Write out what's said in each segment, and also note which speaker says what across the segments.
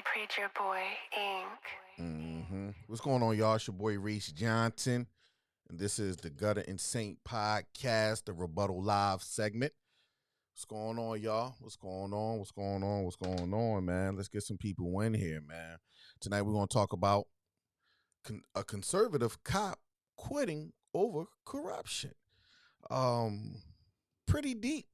Speaker 1: Preacher Boy Inc.
Speaker 2: What's going on, y'all? It's your boy Reese Johnson, and this is the Gutter and Saint podcast, the Rebuttal Live segment. What's going on, y'all? What's going on? What's going on? What's going on, man? Let's get some people in here, man. Tonight we're going to talk about a conservative cop quitting over corruption. Um, pretty deep,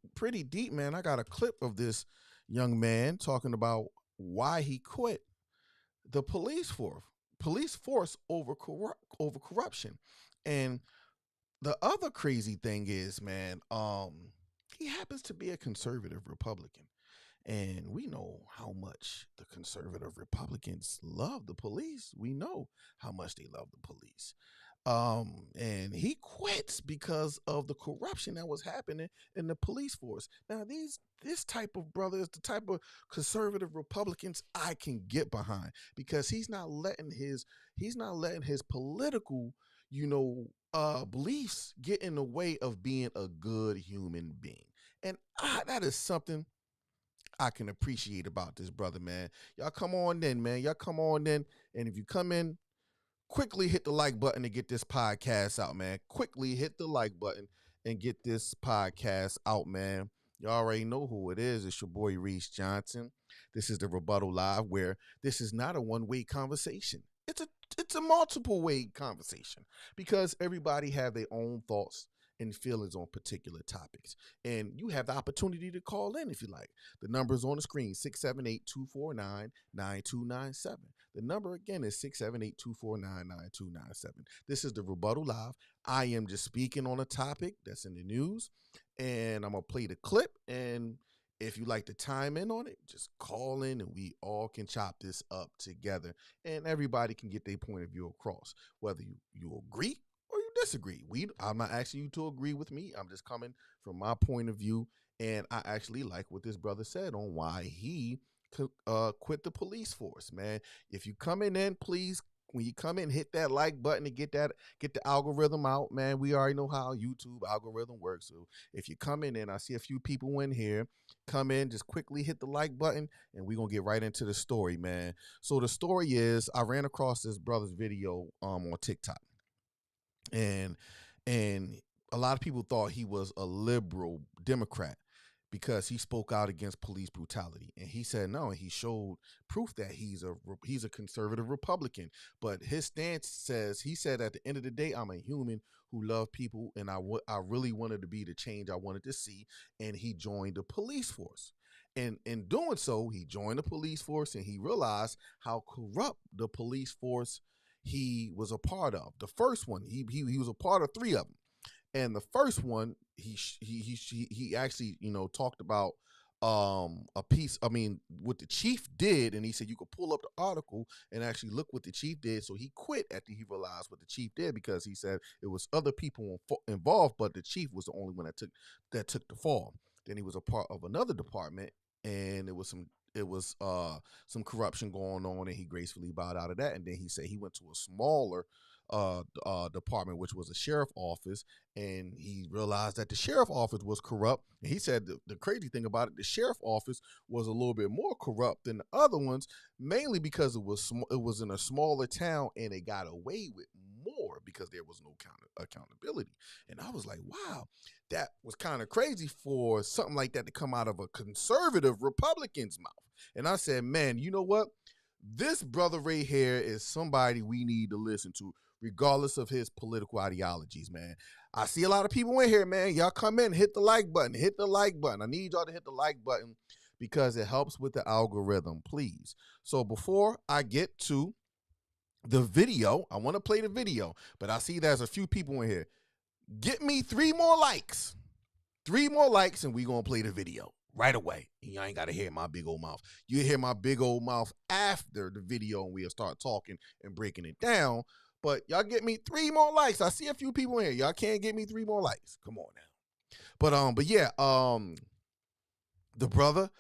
Speaker 2: man. I got a clip of this young man talking about why he quit the police force over corruption. And the other crazy thing is, man, he happens to be a conservative Republican. And we know how much the conservative Republicans love the police. We know how much they love the police. And he quits because of the corruption that was happening in the police force. Now, this type of brother is the type of conservative Republicans I can get behind, because he's not letting his political, beliefs get in the way of being a good human being. And that is something I can appreciate about this brother, man. Y'all come on in, man. Y'all come on in. And if you come in, quickly hit the like button to get this podcast out, man. Quickly hit the like button and get this podcast out, man. You already know who it is. It's your boy Reese Johnson. This is the Rebuttal Live, where this is not a one-way conversation. It's a multiple way conversation, because everybody have their own thoughts and feelings on particular topics. And you have the opportunity to call in if you like. The number is on the screen, 678-249-9297. The number again is 678-249-9297. This is the Rebuttal Live. I am just speaking on a topic that's in the news, and I'm going to play the clip. And if you like to chime in on it, just call in and we all can chop this up together. And everybody can get their point of view across, whether you agree or you disagree. I'm not asking you to agree with me. I'm just coming from my point of view. And I actually like what this brother said on why he quit the police force, man. If you coming in, please, when you come in, hit that like button to get the algorithm out, man. We already know how YouTube algorithm works. So if you come in, I see a few people in here, come in, just quickly hit the like button, and we're gonna get right into the story, man. So the story is, I ran across this brother's video on TikTok, and and a lot of people thought he was a liberal Democrat because he spoke out against police brutality, and he said no, and he showed proof that he's a conservative Republican. But his stance says, he said, at the end of the day, I'm a human who love people, and I really wanted to be the change I wanted to see. And he joined the police force, and in doing so, he joined the police force, and he realized how corrupt the police force he was a part of. The first one, he was a part of three of them. And the first one, he actually, talked about a piece, what the chief did, and he said you could pull up the article and actually look what the chief did. So he quit after he realized what the chief did, because he said it was other people involved, but the chief was the only one that took the fall. Then he was a part of another department, and some corruption going on, and he gracefully bowed out of that. And then he said he went to a smaller department, which was a sheriff office, and he realized that the sheriff office was corrupt. And he said the crazy thing about it, the sheriff office was a little bit more corrupt than the other ones, mainly because it was in a smaller town, and they got away with more because there was no accountability. And I was like, wow, that was kind of crazy for something like that to come out of a conservative Republican's mouth. And I said, man, you know what? This brother right here is somebody we need to listen to, regardless of his political ideologies, man. I see a lot of people in here, man. Y'all come in, hit the like button, hit the like button. I need y'all to hit the like button because it helps with the algorithm, please. So before I get to the video, I want to play the video, but I see there's a few people in here. Get me 3 more likes. 3 more likes, and we going to play the video right away. You ain't got to hear my big old mouth. You hear my big old mouth after the video, and we'll start talking and breaking it down. But y'all get me 3 more likes. I see a few people in here. Y'all can't get me 3 more likes. Come on now. But yeah, the brother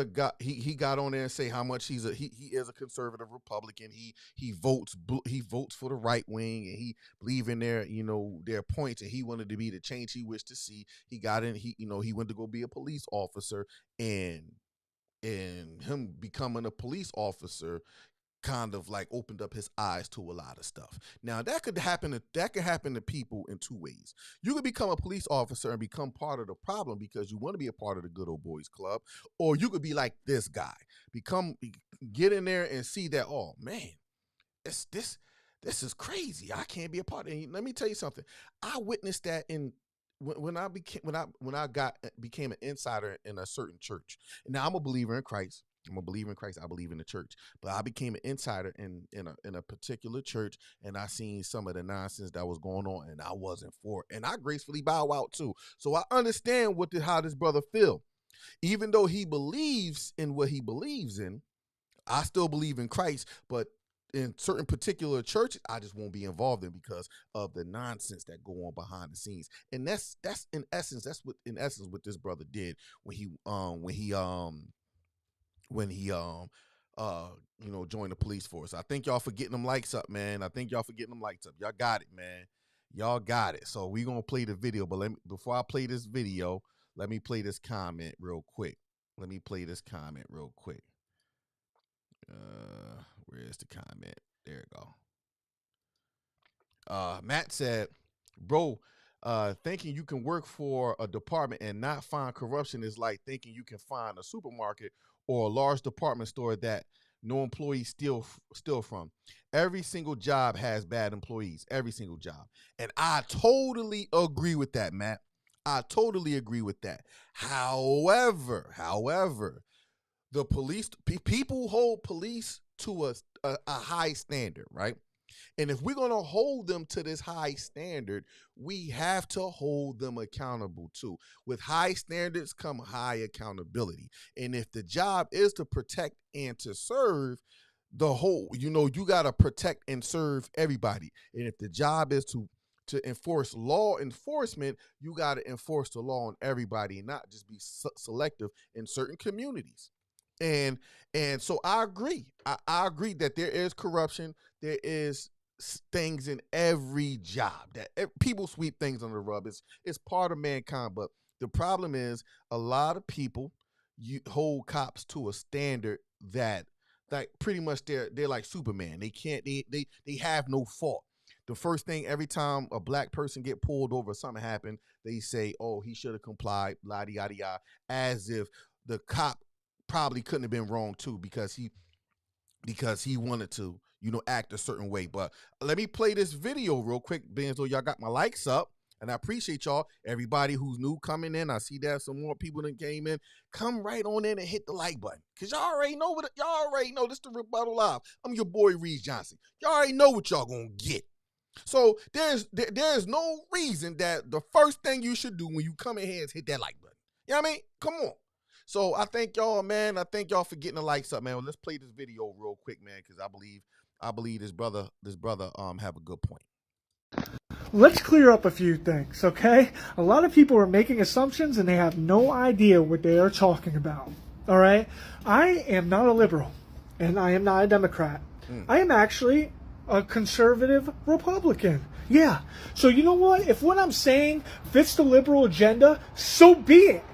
Speaker 2: got on there and say how much he is a conservative Republican. He votes for the right wing, and he believe in their points, and he wanted to be the change he wished to see. He got in, he went to go be a police officer, and and him becoming a police officer kind of like opened up his eyes to a lot of stuff. Now that could happen to people in two ways. You could become a police officer and become part of the problem because you want to be a part of the good old boys club, or you could be like this guy, get in there and see that, oh man, this is crazy. I can't be a part of it. And let me tell you something. I witnessed that when I became an insider in a certain church. And now I'm a believer in Christ. I believe in the church, but I became an insider in a particular church, and I seen some of the nonsense that was going on, and I wasn't for it. And I gracefully bow out too. So I understand how this brother feel. Even though he believes in what he believes in, I still believe in Christ, but in certain particular churches, I just won't be involved in because of the nonsense that go on behind the scenes. And that's in essence what this brother did when he joined the police force. I think y'all for getting them likes up, man. Y'all got it, man. Y'all got it. So we gonna play the video, but before I play this video, let me play this comment real quick. Where's the comment? There it go. Matt said, bro, thinking you can work for a department and not find corruption is like thinking you can find a supermarket or a large department store that no employees steal from. Every single job has bad employees, every single job. And I totally agree with that, Matt. I totally agree with that. However, the police, people hold police to a high standard, right? And if we're going to hold them to this high standard, we have to hold them accountable too. With high standards come high accountability. And if the job is to protect and to serve the whole, you got to protect and serve everybody. And if the job is to enforce law enforcement, you got to enforce the law on everybody and not just be selective in certain communities. And so I agree. I agree that there is corruption. There is things in every job that people sweep things under the rug. It's part of mankind. But the problem is a lot of people hold cops to a standard that pretty much they're like Superman. They have no fault. The first thing, every time a black person get pulled over, something happened, they say, oh, he should have complied, yada, yada, yada, as if the cop probably couldn't have been wrong too because he wanted to, act a certain way. But let me play this video real quick, being as though y'all got my likes up, and I appreciate y'all. Everybody who's new coming in, I see that some more people that came in. Come right on in and hit the like button, cause y'all already know this the Rebuttal Live. I'm your boy Reed Johnson. Y'all already know what y'all gonna get. So there's no reason that the first thing you should do when you come in here is hit that like button. You know what I mean? Come on. So I thank y'all, man. I thank y'all for getting the likes up, man. Well, let's play this video real quick, man, because I believe this brother have a good point.
Speaker 3: Let's clear up a few things, okay? A lot of people are making assumptions and they have no idea what they are talking about. All right? I am not a liberal and I am not a Democrat. I am actually a conservative Republican. Yeah. So you know what? If what I'm saying fits the liberal agenda, so be it.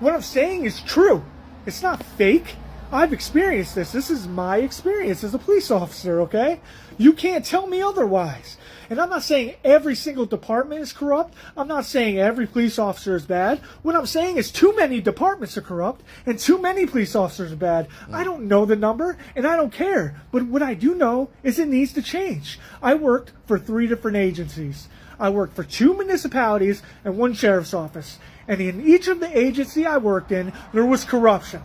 Speaker 3: What I'm saying is true. It's not fake. I've experienced this. This is my experience as a police officer, okay? You can't tell me otherwise. And I'm not saying every single department is corrupt. I'm not saying every police officer is bad. What I'm saying is too many departments are corrupt and too many police officers are bad. I don't know the number and I don't care. But what I do know is it needs to change. I worked for 3 different agencies. I worked for 2 municipalities and 1 sheriff's office. And in each of the agency I worked in, there was corruption.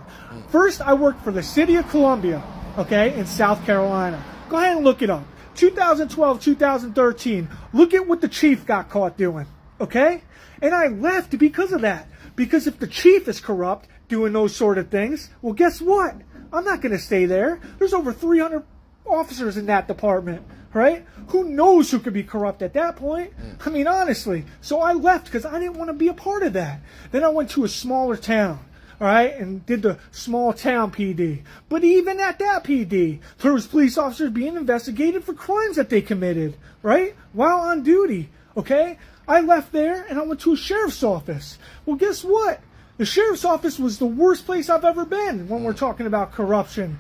Speaker 3: First, I worked for the city of Columbia, okay, in South Carolina. Go ahead and look it up. 2012, 2013, look at what the chief got caught doing, okay? And I left because of that. Because if the chief is corrupt, doing those sort of things, well, guess what? I'm not going to stay there. There's over 300 officers in that department, right? Who knows who could be corrupt at that point? I mean, honestly. So I left because I didn't want to be a part of that. Then I went to a smaller town, all right, and did the small town PD. But even at that PD, there was police officers being investigated for crimes that they committed, right, while on duty, okay? I left there and I went to a sheriff's office. Well, guess what? The sheriff's office was the worst place I've ever been when we're talking about corruption.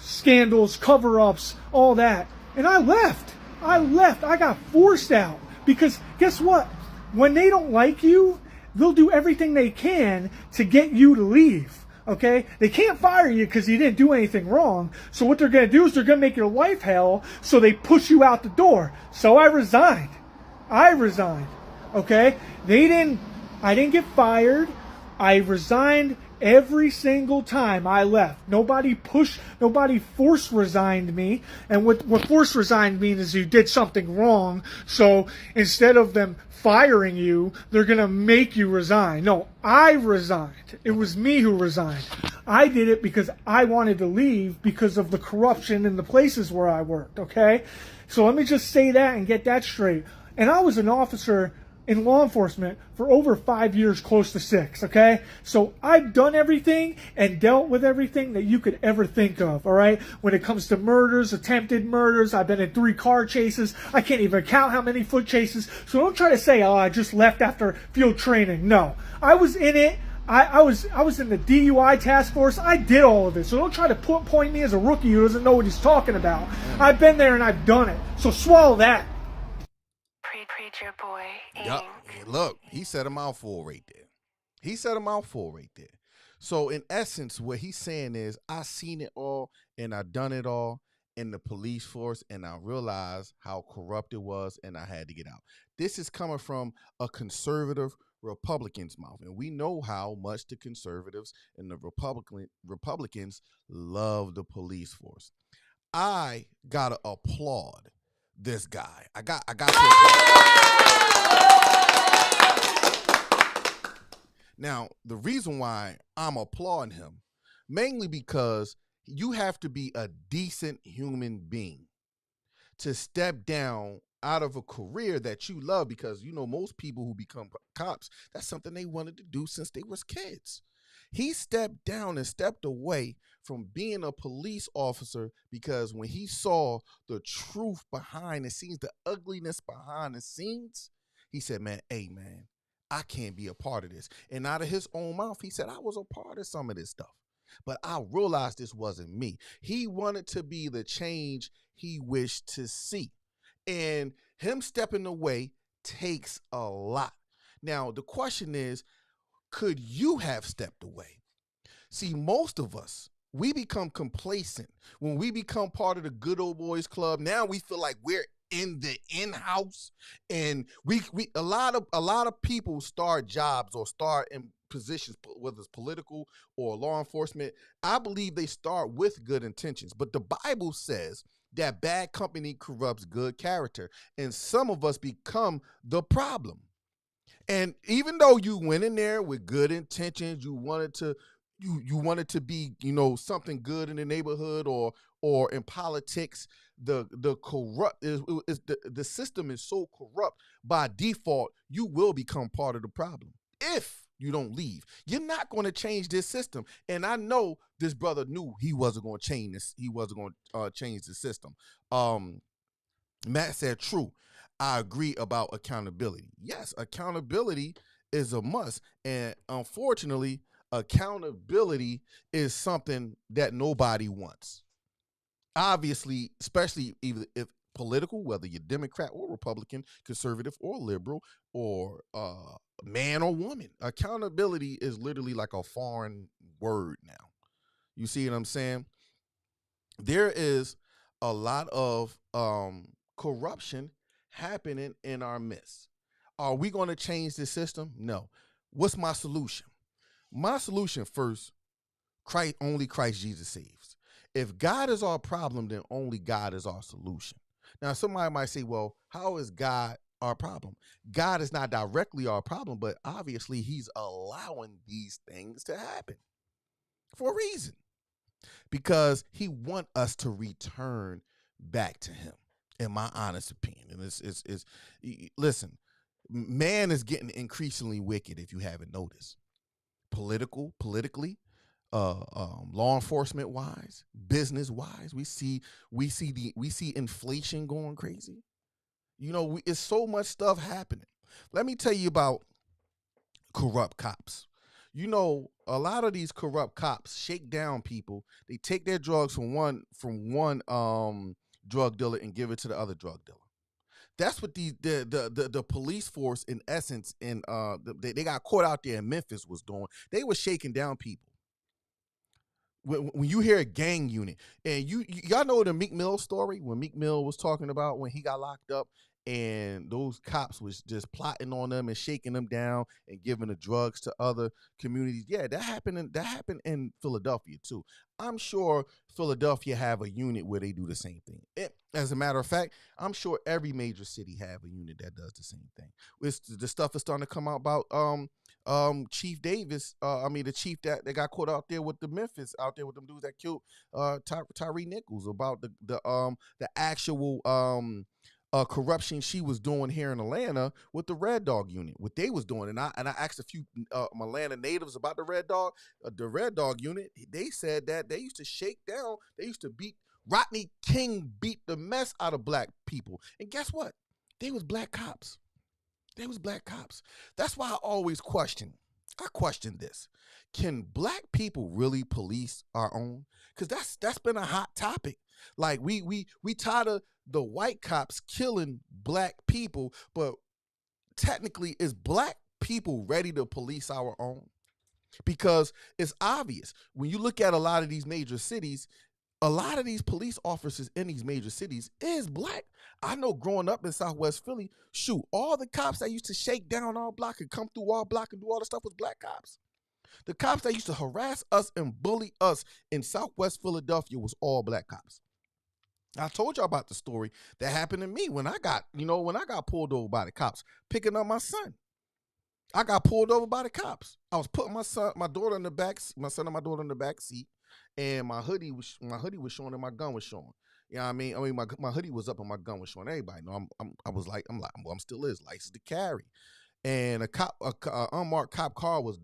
Speaker 3: Scandals, cover-ups, all that. And I left. I got forced out. Because guess what? When they don't like you, they'll do everything they can to get you to leave. Okay? They can't fire you because you didn't do anything wrong. So what they're going to do is they're going to make your life hell, so they push you out the door. So I resigned. Okay? I didn't get fired. I resigned every single time I left. Nobody force resigned me. And what force resigned means is you did something wrong. So instead of them firing you, they're going to make you resign. No, I resigned. It was me who resigned. I did it because I wanted to leave because of the corruption in the places where I worked, okay? So let me just say that and get that straight. And I was an officer in law enforcement for over 5 years, close to 6, okay? So I've done everything and dealt with everything that you could ever think of, all right? When it comes to murders, attempted murders, I've been in 3 car chases. I can't even count how many foot chases. So don't try to say, oh, I just left after field training. No, I was in it. I was in the DUI task force. I did all of it. So don't try to point me as a rookie who doesn't know what he's talking about. I've been there and I've done it. So swallow that.
Speaker 1: Preacher Boy Inc.
Speaker 2: Yup. Look, he said a mouthful right there. So in essence, what he's saying is, I seen it all and I done it all in the police force, and I realized how corrupt it was, and I had to get out. This is coming from a conservative Republican's mouth, and we know how much the conservatives and the Republicans love the police force. I gotta applaud this guy. I got to applaud. Now, the reason why I'm applauding him, mainly because you have to be a decent human being to step down out of a career that you love, because most people who become cops, that's something they wanted to do since they was kids. He stepped down and stepped away from being a police officer because when he saw the truth behind the scenes, the ugliness behind the scenes, he said, man, I can't be a part of this. And out of his own mouth, he said, I was a part of some of this stuff, but I realized this wasn't me. He wanted to be the change he wished to see. And him stepping away takes a lot. Now, the question is, could you have stepped away? See, most of us, we become complacent when we become part of the good old boys club. Now we feel like we're in the in-house, and a lot of people start jobs or start in positions, whether it's political or law enforcement. I believe they start with good intentions, but the Bible says that bad company corrupts good character, and some of us become the problem. And even though you went in there with good intentions, you wanted to be, something good in the neighborhood or in politics, the system is so corrupt, by default you will become part of the problem if you don't leave. You're not going to change this system. And I know this brother knew he wasn't going to change this. He wasn't going to change the system. Matt said, true. I agree about accountability. Yes, accountability is a must. And unfortunately, accountability is something that nobody wants. Obviously, especially if political, whether you're Democrat or Republican, conservative or liberal, or man or woman, accountability is literally like a foreign word now. You see what I'm saying? There is a lot of corruption happening in our midst. Are we going to change the system? No. What's my solution? My solution, first, only Christ Jesus saves. If God is our problem, then only God is our solution. Now, somebody might say, well, how is God our problem? God is not directly our problem, but obviously he's allowing these things to happen for a reason, because he wants us to return back to him, in my honest opinion. And listen, man is getting increasingly wicked, if you haven't noticed. Politically, law enforcement wise, business wise, we see inflation going crazy. It's so much stuff happening. Let me tell you about corrupt cops. You know, a lot of these corrupt cops shake down people. They take their drugs from one drug dealer and give it to the other drug dealer. That's what the police force, in essence, in they got caught out there in Memphis was doing. They were shaking down people. When you hear a gang unit, and y'all know the Meek Mill story, when Meek Mill was talking about when he got locked up and those cops was just plotting on them and shaking them down and giving the drugs to other communities. Yeah, that happened in Philadelphia too. I'm sure Philadelphia have a unit where they do the same thing. As a matter of fact, I'm sure every major city have a unit that does the same thing. The stuff is starting to come out about Chief Davis. I mean, the chief that they got caught out there with the Memphis, out there with them dudes that killed Tyree Nichols, about the actual corruption she was doing here in Atlanta with the Red Dog unit, what they was doing. And I asked a few Atlanta natives about the Red Dog. The Red Dog unit, they said that they used to shake down, they used to beat, Rodney King beat the mess out of black people. And guess what? They was black cops. They was black cops. That's why I always question. I question this. Can black people really police our own? Because that's been a hot topic. Like we tired of the white cops killing black people, but technically, is black people ready to police our own? Because it's obvious when you look at a lot of these major cities, a lot of these police officers in these major cities is black. I know growing up in Southwest Philly, shoot, all the cops that used to shake down our block and come through our block and do all the stuff was black cops. The cops that used to harass us and bully us in Southwest Philadelphia was all black cops. I told y'all about the story that happened to me when I got pulled over by the cops picking up my son. I got pulled over by the cops. I was putting my son and my daughter in the back seat, and my hoodie was showing and my gun was showing. You know what I mean? My hoodie was up and my gun was showing. Everybody know I'm still is licensed to carry. And a unmarked cop car was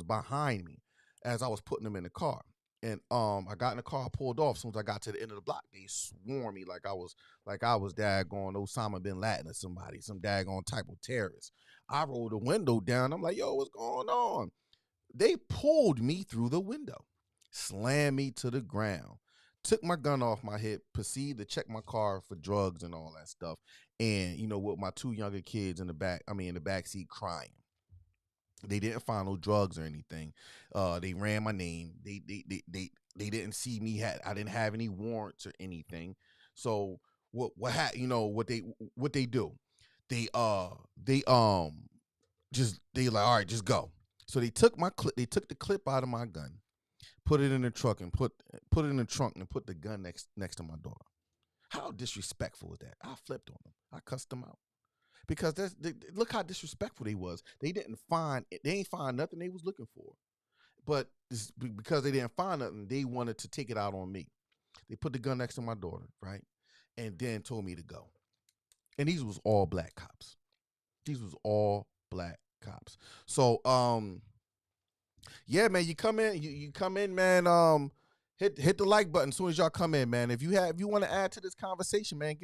Speaker 2: behind me as I was putting them in the car. And I got in the car, pulled off. As soon as I got to the end of the block, they swarmed me like I was daggone Osama bin Laden or somebody, some daggone type of terrorist. I rolled the window down. I'm like, yo, what's going on? They pulled me through the window, slammed me to the ground, took my gun off my hip, proceeded to check my car for drugs and all that stuff. And, with my two younger kids in the back seat crying. They didn't find no drugs or anything. They ran my name. They didn't see me. I didn't have any warrants or anything. So what they do? They like, all right, just go. So they took my clip. They took the clip out of my gun, put it in the truck, and put it in the trunk, and put the gun next to my daughter. How disrespectful is that? I flipped on them. I cussed them out. Because look how disrespectful they was. They ain't find nothing they was looking for. But because they didn't find nothing, they wanted to take it out on me. They put the gun next to my daughter, right? And then told me to go. And these was all black cops. So yeah, man, you come in, man. Hit the like button as soon as y'all come in, man. If you want to add to this conversation, man,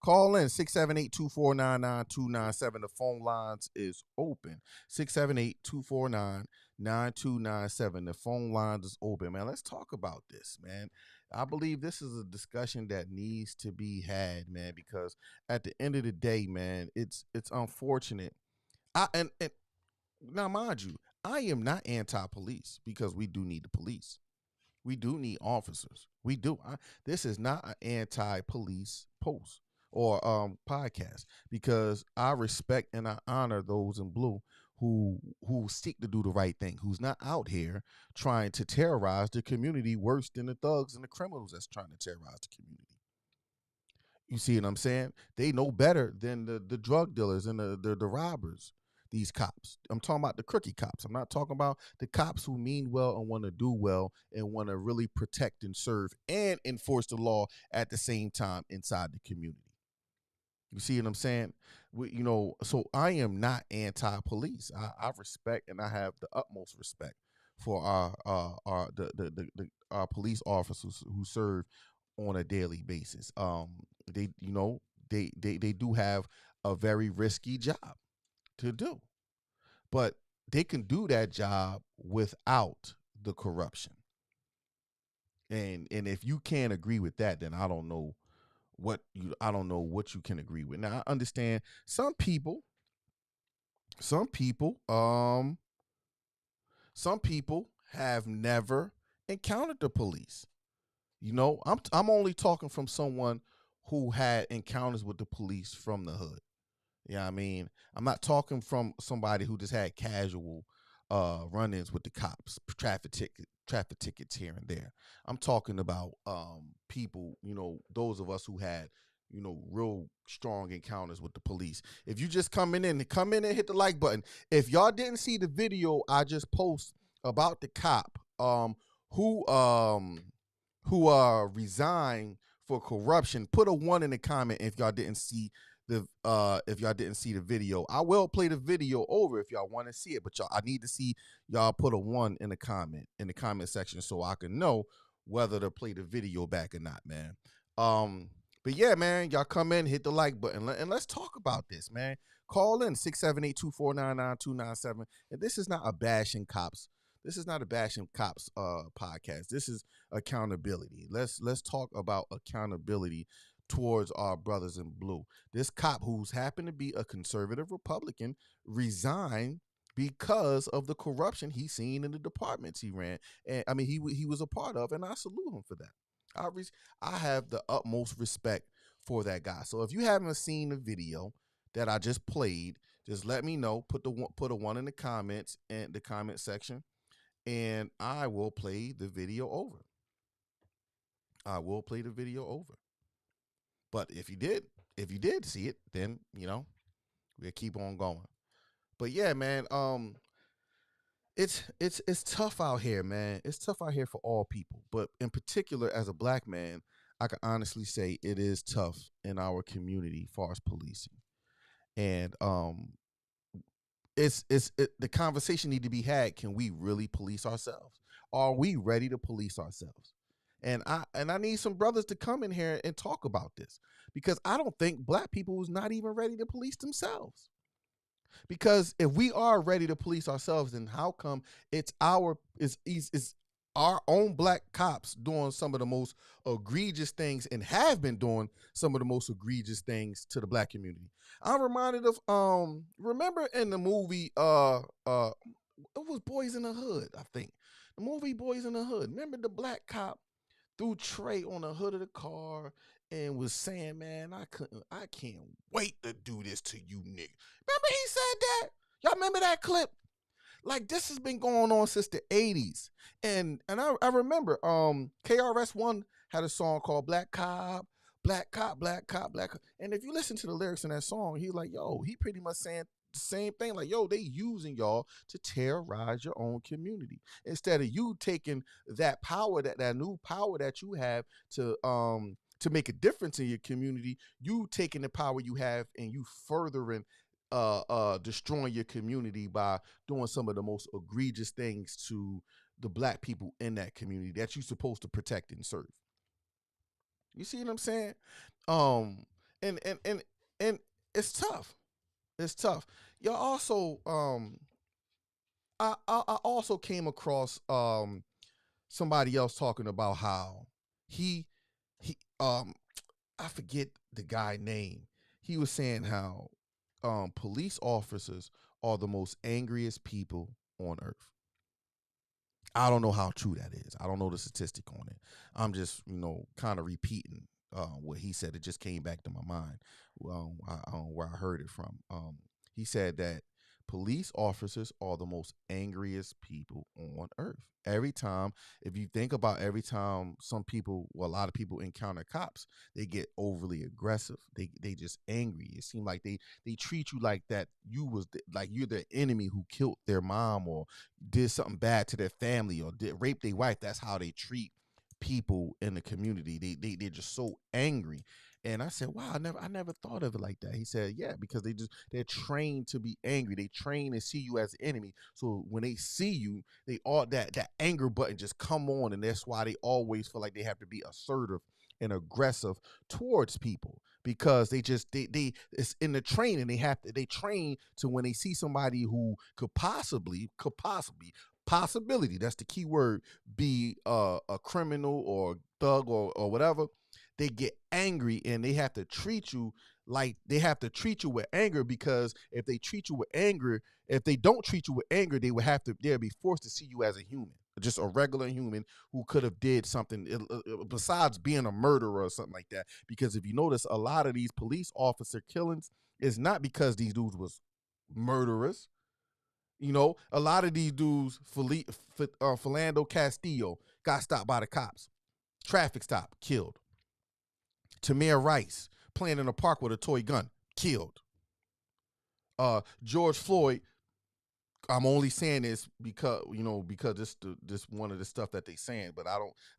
Speaker 2: call in 678-249-9297. The phone lines is open. 678-249-9297. The phone lines is open, man. Let's talk about this, man. I believe this is a discussion that needs to be had, man, because at the end of the day, man, it's unfortunate. And now, mind you, I am not anti-police because we do need the police. We do need officers. We do. This is not an anti-police post or podcast, because I respect and I honor those in blue who seek to do the right thing, who's not out here trying to terrorize the community worse than the thugs and the criminals that's trying to terrorize the community. You see what I'm saying? They know better than the drug dealers and the robbers. These cops. I'm talking about the crooked cops. I'm not talking about the cops who mean well and want to do well and want to really protect and serve and enforce the law at the same time inside the community. You see what I'm saying? So I am not anti-police. I respect and I have the utmost respect for our police officers who serve on a daily basis. They do have a very risky job to do. But they can do that job without the corruption. And if you can't agree with that, then I don't know what you can agree with. Now I understand some people, some people have never encountered the police. I'm only talking from someone who had encounters with the police from the hood. Yeah, I mean, I'm not talking from somebody who just had casual run-ins with the cops, traffic tickets here and there. I'm talking about people, those of us who had, real strong encounters with the police. If you just come in and hit the like button. If y'all didn't see the video I just posted about the cop who resigned for corruption, put a 1 in the comment if y'all didn't see the video. I will play the video over if y'all want to see it, but I need to see y'all put a 1 in the comment section so I can know whether to play the video back or not, man. But yeah, man, y'all come in, hit the like button, and let's talk about this, man. Call in 678-249-9297. And this is not a bashing cops. This is not a bashing cops podcast. This is accountability. Let's talk about accountability towards our brothers in blue. This cop, who's happened to be a conservative Republican, resigned because of the corruption he's seen in the departments he ran, and I mean he was a part of, and I salute him for that. I have the utmost respect for that guy. So if you haven't seen the video that I just played, just let me know. Put a 1 in the comments and the comment section, and I will play the video over. But if you did see it, then we'll keep on going. But yeah, man, it's tough out here, man. It's tough out here for all people, but in particular, as a black man, I can honestly say it is tough in our community as far as policing. And the conversation need to be had. Can we really police ourselves? Are we ready to police ourselves? And I need some brothers to come in here and talk about this, because I don't think black people is not even ready to police themselves. Because if we are ready to police ourselves, then how come it's our own black cops doing some of the most egregious things, and have been doing some of the most egregious things to the black community? I'm reminded of remember in the movie it was Boys in the Hood, I think. The movie Boys in the Hood. Remember the black cop threw Trey on the hood of the car and was saying, "Man, I can't wait to do this to you, nigga." Remember he said that? Y'all remember that clip? Like, this has been going on since the 80s. And I remember KRS-One had a song called Black Cop, Black Cop, Black Cop, Black Cop. And if you listen to the lyrics in that song, he's like, yo, he pretty much saying the same thing. Like, yo, they using y'all to terrorize your own community. Instead of you taking that power, that new power that you have to make a difference in your community, you taking the power you have and you furthering destroying your community by doing some of the most egregious things to the black people in that community that you're supposed to protect and serve. You see what I'm saying? And it's tough. It's tough. Y'all also I also came across somebody else talking about how he I forget the guy name. He was saying how police officers are the most angriest people on earth. I don't know how true that is. I don't know the statistic on it. I'm just, kind of repeating what he said. It just came back to my mind where I heard it from. He said that police officers are the most angriest people on earth. Every time, if you think about every time a lot of people encounter cops, they get overly aggressive. They just angry. It seems like they treat you like that like you're the enemy who killed their mom or did something bad to their family or did rape their wife. That's how they treat people in the community. They're just so angry. And I said, wow, I never thought of it like that. He said, yeah, because they're trained to be angry. They train to see you as an enemy. So when they see you, they all that anger button just come on, and that's why they always feel like they have to be assertive and aggressive towards people because they it's in the training. They train to when they see somebody who could possibly possibility, that's the key word, be a criminal or thug or whatever. They get angry and they have to treat you with anger, because if they treat you with anger, if they don't treat you with anger, they'll be forced to see you as a human, just a regular human who could have did something besides being a murderer or something like that. Because if you notice, a lot of these police officer killings is not because these dudes was murderers. You know, a lot of these dudes, Philando Castillo got stopped by the cops. Traffic stop, killed. Tamir Rice playing in a park with a toy gun, killed. George Floyd, I'm only saying this because this one of the stuff that they saying, but I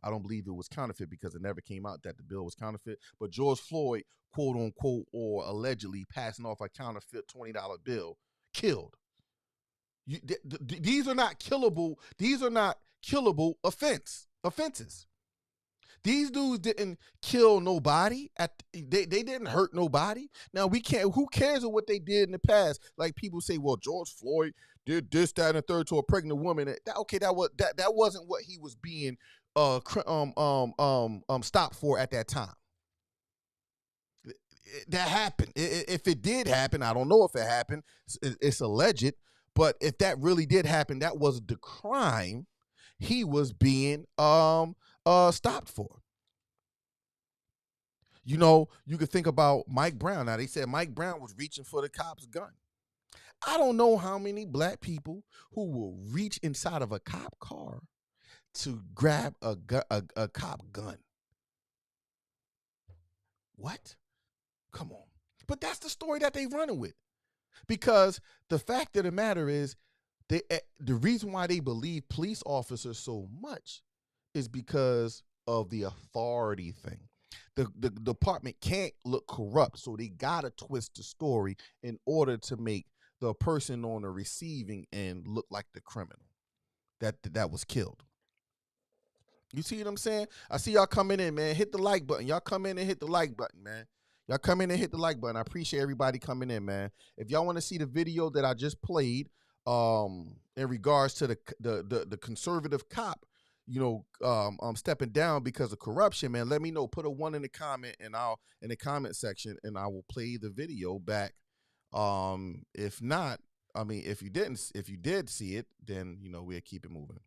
Speaker 2: don't believe it was counterfeit because it never came out that the bill was counterfeit. But George Floyd, quote unquote, or allegedly passing off a counterfeit $20 bill, killed. These are not killable. These are not killable offenses. These dudes didn't kill nobody. They didn't hurt nobody. Now we can't. Who cares what they did in the past? Like people say, well, George Floyd did this, that, and the third to a pregnant woman. That wasn't what he was being stopped for at that time. That happened. If it did happen, I don't know if it happened. It's alleged. But if that really did happen, that was the crime he was being stopped for. You know, you could think about Mike Brown. Now, they said Mike Brown was reaching for the cop's gun. I don't know how many black people who will reach inside of a cop car to grab a cop gun. What? Come on. But that's the story that they running with. Because the fact of the matter is, the reason why they believe police officers so much is because of the authority thing. The department can't look corrupt, so they gotta twist the story in order to make the person on the receiving end look like the criminal that was killed. You see what I'm saying? I see y'all coming in, man. Hit the like button. Y'all come in and hit the like button, man. Y'all come in and hit the like button. I appreciate everybody coming in, man. If y'all want to see the video that I just played, in regards to the conservative cop, stepping down because of corruption, man, let me know. Put a 1 in the comment, and in the comment section, and I will play the video back. If not, I mean, if you did see it, then we'll keep it moving.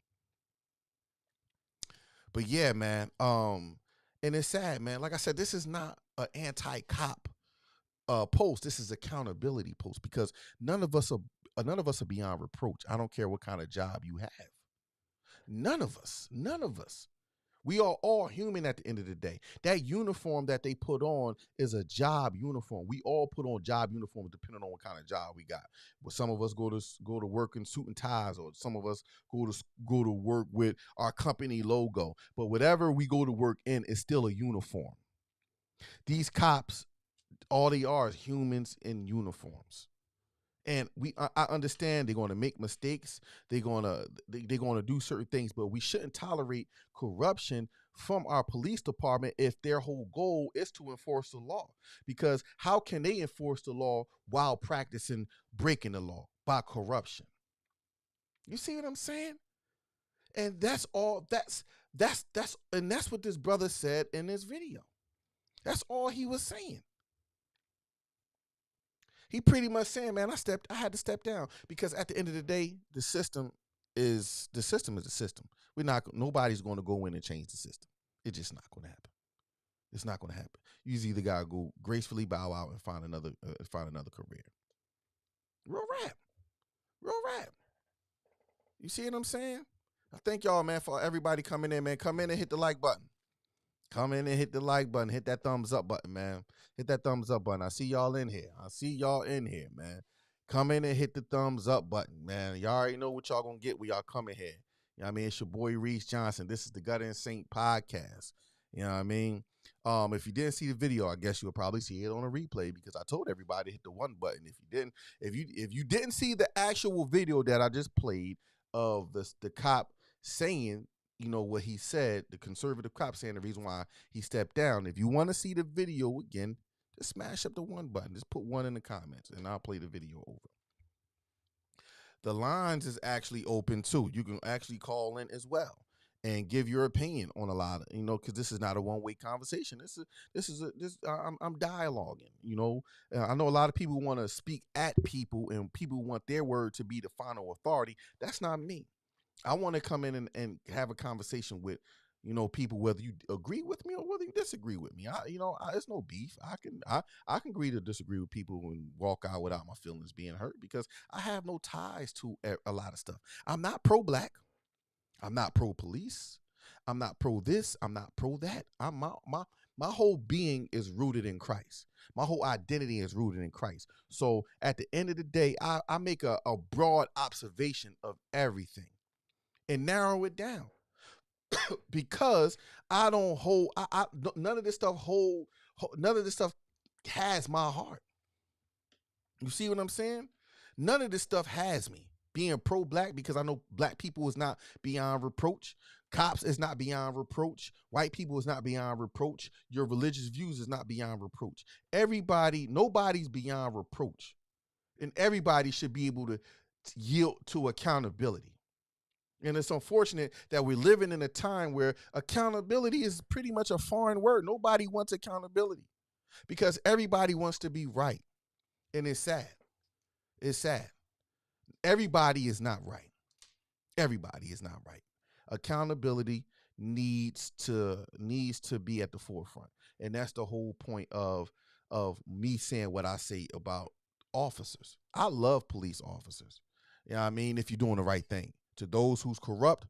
Speaker 2: But yeah, man. And it's sad, man. Like I said, this is not an anti-cop post. This is accountability post, because none of us are beyond reproach. I don't care what kind of job you have. None of us. We are all human at the end of the day. That uniform that they put on is a job uniform. We all put on job uniforms depending on what kind of job we got. But some of us go to work in suit and ties, or some of us go to work with our company logo. But whatever we go to work in is still a uniform. These cops, all they are is humans in uniforms. And I understand they're going to make mistakes. They're going to do certain things, but we shouldn't tolerate corruption from our police department if their whole goal is to enforce the law. Because how can they enforce the law while practicing breaking the law? By corruption. You see what I'm saying? And that's all. That's what this brother said in this video. That's all he was saying. He pretty much saying, man, I had to step down, because at the end of the day, the system is the system. Nobody's going to go in and change the system. It's just not going to happen. It's not going to happen. You either got to go gracefully bow out and find another career. Real rap. You see what I'm saying? I thank y'all, man, for everybody coming in, man. Come in and hit the like button. Come in and hit the like button. Hit that thumbs up button, man. Hit that thumbs up button. I see y'all in here. Man. Come in and hit the thumbs up button, man. Y'all already know what y'all gonna get when y'all come in here. You know what I mean? It's your boy Reese Johnson. This is the Gutter and Saint podcast. You know what I mean? If you didn't see the video, I guess you'll probably see it on a replay, because I told everybody to hit the 1 button. If you didn't see the actual video that I just played of the cop saying what he said, the conservative cop saying the reason why he stepped down. If you want to see the video again, just smash up the one button. Just put one in the comments and I'll play the video over. The lines is actually open too. You can actually call in as well and give your opinion on a lot of, because this is not a one-way conversation. I'm dialoguing. I know a lot of people want to speak at people and people want their word to be the final authority. That's not me. I want to come in and have a conversation with, people, whether you agree with me or whether you disagree with me. It's no beef. I can agree to disagree with people and walk out without my feelings being hurt because I have no ties to a lot of stuff. I'm not pro-black. I'm not pro-police. I'm not pro this. I'm not pro that. My whole being is rooted in Christ. My whole identity is rooted in Christ. So at the end of the day, I make a broad observation of everything and narrow it down. Because I don't hold, none of this stuff none of this stuff has my heart. You see what I'm saying? None of this stuff has me. Being pro-black, because I know black people is not beyond reproach. Cops is not beyond reproach. White people is not beyond reproach. Your religious views is not beyond reproach. Nobody's beyond reproach. And everybody should be able to yield to accountability. And it's unfortunate that we're living in a time where accountability is pretty much a foreign word. Nobody wants accountability because everybody wants to be right. And it's sad. It's sad. Everybody is not right. Everybody is not right. Accountability needs to be at the forefront. And that's the whole point of me saying what I say about officers. I love police officers. You know what I mean? If you're doing the right thing. To those who's corrupt,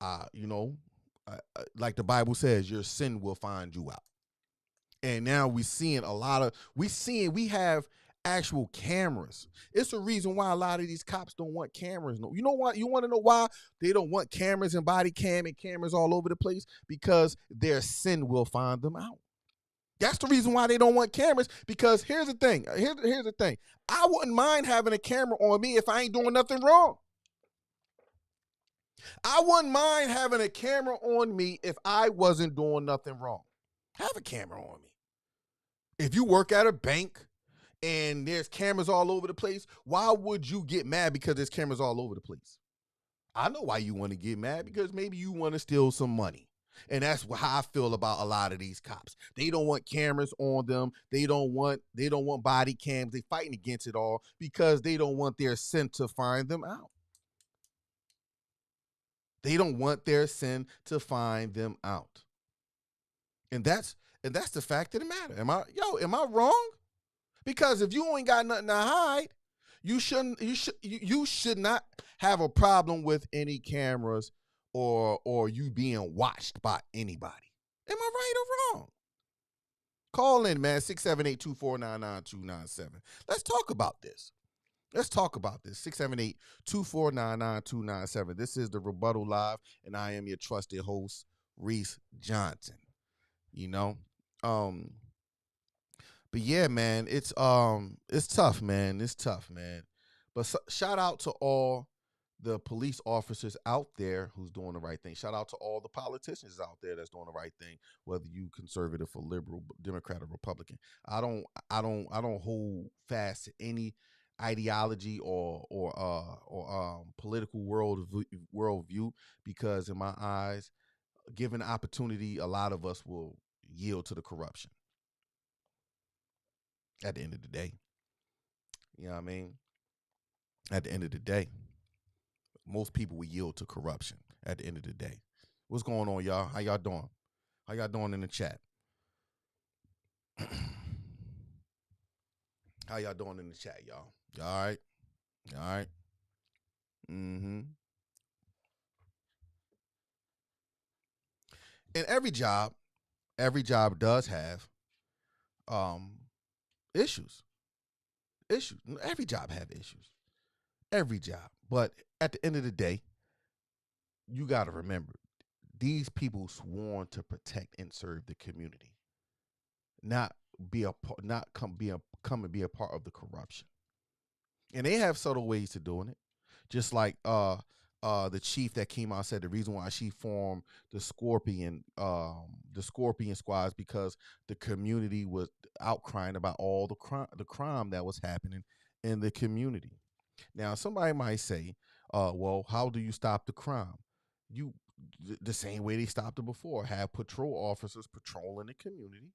Speaker 2: like the Bible says, your sin will find you out. And now we have actual cameras. It's a reason why a lot of these cops don't want cameras. No, you know what? You want to know why they don't want cameras and body cam and cameras all over the place? Because their sin will find them out. That's the reason why they don't want cameras. Because here's the thing. Here's the thing. I wouldn't mind having a camera on me if I ain't doing nothing wrong. I wouldn't mind having a camera on me if I wasn't doing nothing wrong. Have a camera on me. If you work at a bank and there's cameras all over the place, why would you get mad because there's cameras all over the place? I know why you want to get mad, because maybe you want to steal some money. And that's how I feel about a lot of these cops. They don't want cameras on them. They don't want body cams. They fighting against it all because they don't want their sin to find them out. They don't want their sin to find them out. And that's the fact of the matter. Am I wrong? Because if you ain't got nothing to hide, you should not have a problem with any cameras or you being watched by anybody. Am I right or wrong? Call in, man, 678-249-9297. Let's talk about this. 678-249-9297. This is the Rebuttal Live, and I am your trusted host, Reese Johnson. But yeah, man, it's tough, man. It's tough, man. But shout out to all the police officers out there who's doing the right thing. Shout out to all the politicians out there that's doing the right thing, whether you conservative or liberal, Democrat or Republican. I don't hold fast to any ideology or political worldview, because in my eyes, given the opportunity, a lot of us will yield to the corruption. At the end of the day, you know what I mean? At the end of the day, most people will yield to corruption at the end of the day. What's going on, y'all? How y'all doing? How y'all doing in the chat? How y'all doing in the chat, y'all? Y'all all right? All right? Mm-hmm. And every job does have issues. Every job have issues. Every job. But at the end of the day, you got to remember, these people sworn to protect and serve the community, not come and be a part of the corruption. And they have subtle ways to doing it. Just like the chief that came out said the reason why she formed the Scorpion Squad is because the community was outcrying about all the crime that was happening in the community. Now, somebody might say, well, how do you stop the crime? You the same way they stopped it before. Have patrol officers patrolling the community.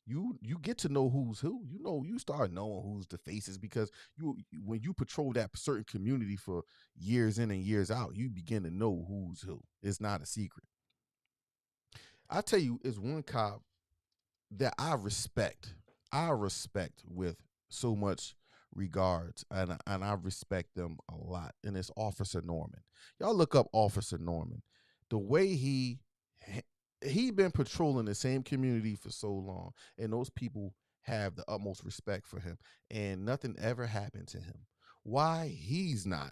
Speaker 2: You get to know who's who. You know, you start knowing who's the faces because when you patrol that certain community for years in and years out, you begin to know who's who. It's not a secret. I tell you, it's one cop that I respect. I respect with so much regards, and I respect them a lot. And it's Officer Norman. Y'all look up Officer Norman. The way he been patrolling the same community for so long, and those people have the utmost respect for him, and nothing ever happened to him. Why he's not?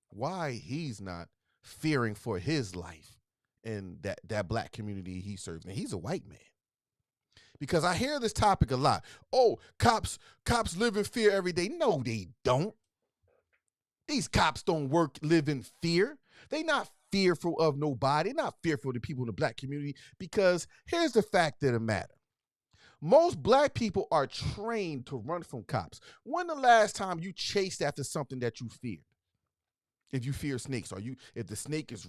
Speaker 2: Why he's not fearing for his life in that black community he serves? And he's a white man. Because I hear this topic a lot. Oh, cops live in fear every day. No, they don't. These cops don't live in fear. They not fearful of nobody. They're not fearful of the people in the black community, because here's the fact of the matter. Most black people are trained to run from cops. When the last time you chased after something that you feared? If you fear snakes, if the snake is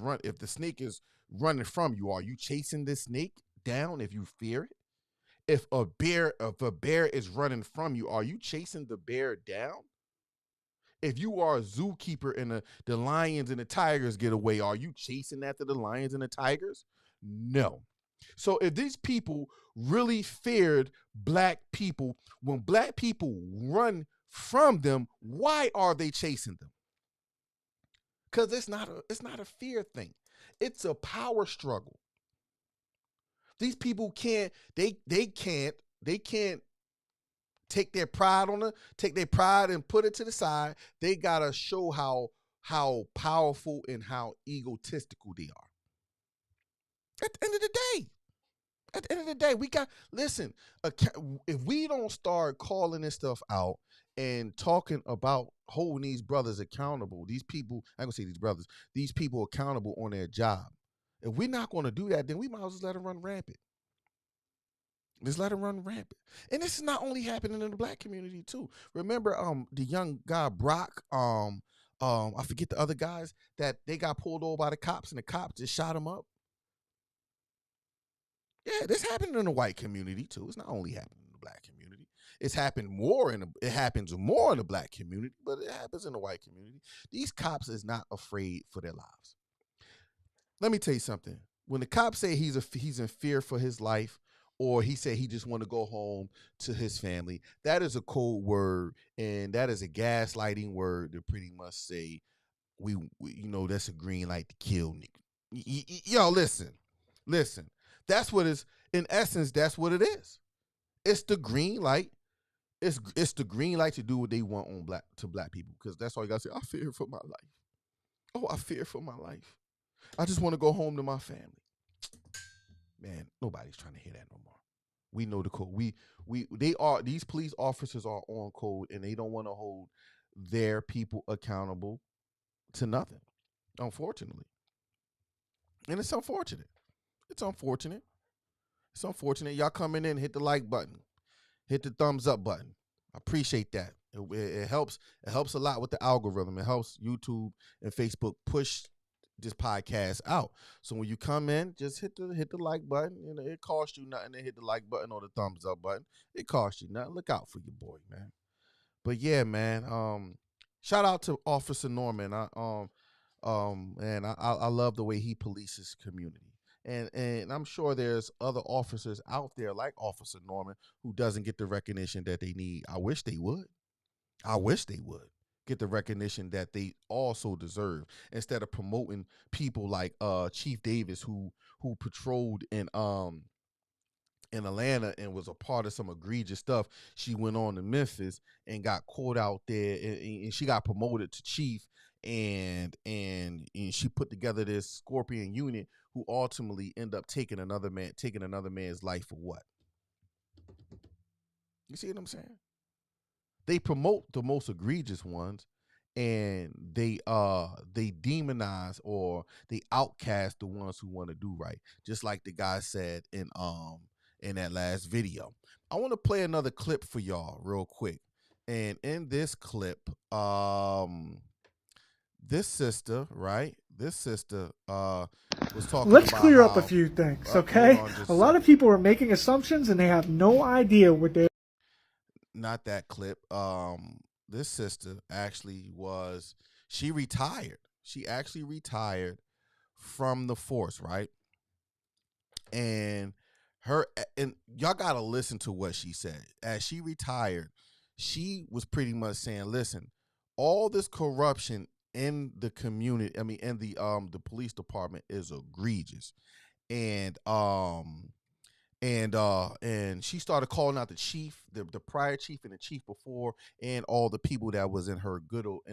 Speaker 2: running from you, are you chasing this snake down if you fear it? If a bear is running from you, are you chasing the bear down? If you are a zookeeper and the lions and the tigers get away, are you chasing after the lions and the tigers? No. So if these people really feared black people, when black people run from them, why are they chasing them? Because it's not a fear thing. It's a power struggle. These people can't take their pride and put it to the side. They gotta show how powerful and how egotistical they are. At the end of the day, we got listen. If we don't start calling this stuff out and talking about holding these brothers accountable, these people, I'm gonna say these people accountable on their job. If we're not gonna do that, then we might as well let them run rampant. Just let them run rampant. And this is not only happening in the black community too. Remember the young guy Brock, I forget the other guys that they got pulled over by the cops and the cops just shot him up. Yeah, this happened in the white community too. It's not only happening in the black community. It happens more in the black community, but it happens in the white community. These cops is not afraid for their lives. Let me tell you something. When the cops say he's in fear for his life, or he said he just want to go home to his family, that is a code word, and that is a gaslighting word to pretty much say we that's a green light to kill nigga. Y'all listen. That's what is, in essence, that's what it is. It's the green light. It's the green light to do what they want to black people, because that's all you gotta say. I fear for my life. Oh, I fear for my life. I just want to go home to my family. Man, nobody's trying to hear that no more. We know the code. These police officers are on code, and they don't want to hold their people accountable to nothing, unfortunately. And it's unfortunate. It's unfortunate. Y'all come in and hit the like button. Hit the thumbs up button. I appreciate that. It helps. It helps a lot with the algorithm. It helps YouTube and Facebook push this podcast out. So when you come in, just hit the like button. It costs you nothing to hit the like button or the thumbs up button. It costs you nothing. Look out for your boy, man. But yeah, man. Shout out to Officer Norman. I love the way he polices community. And I'm sure there's other officers out there like Officer Norman who doesn't get the recognition that they need. I wish they would get the recognition that they also deserve, instead of promoting people like Chief Davis, who patrolled in Atlanta and was a part of some egregious stuff. She went on to Memphis and got caught out there, and she got promoted to chief, and she put together this Scorpion unit who ultimately end up taking another man's life for what? You see what I'm saying? They promote the most egregious ones, and they demonize or they outcast the ones who want to do right, just like the guy said in that last video. I want to play another clip for y'all real quick. And in this clip, this sister, right? This sister was talking
Speaker 3: Let's
Speaker 2: about
Speaker 3: clear up a
Speaker 2: how-
Speaker 3: few things,
Speaker 2: hold
Speaker 3: okay?
Speaker 2: on just
Speaker 3: A lot of people are making assumptions and they have no idea what they're.
Speaker 2: Not that clip. This sister actually she retired. She actually retired from the force, right? And y'all gotta listen to what she said. As she retired, she was pretty much saying, listen, all this corruption in the community, in the police department is egregious. And she started calling out the chief, the prior chief and the chief before, and all the people that was in her good old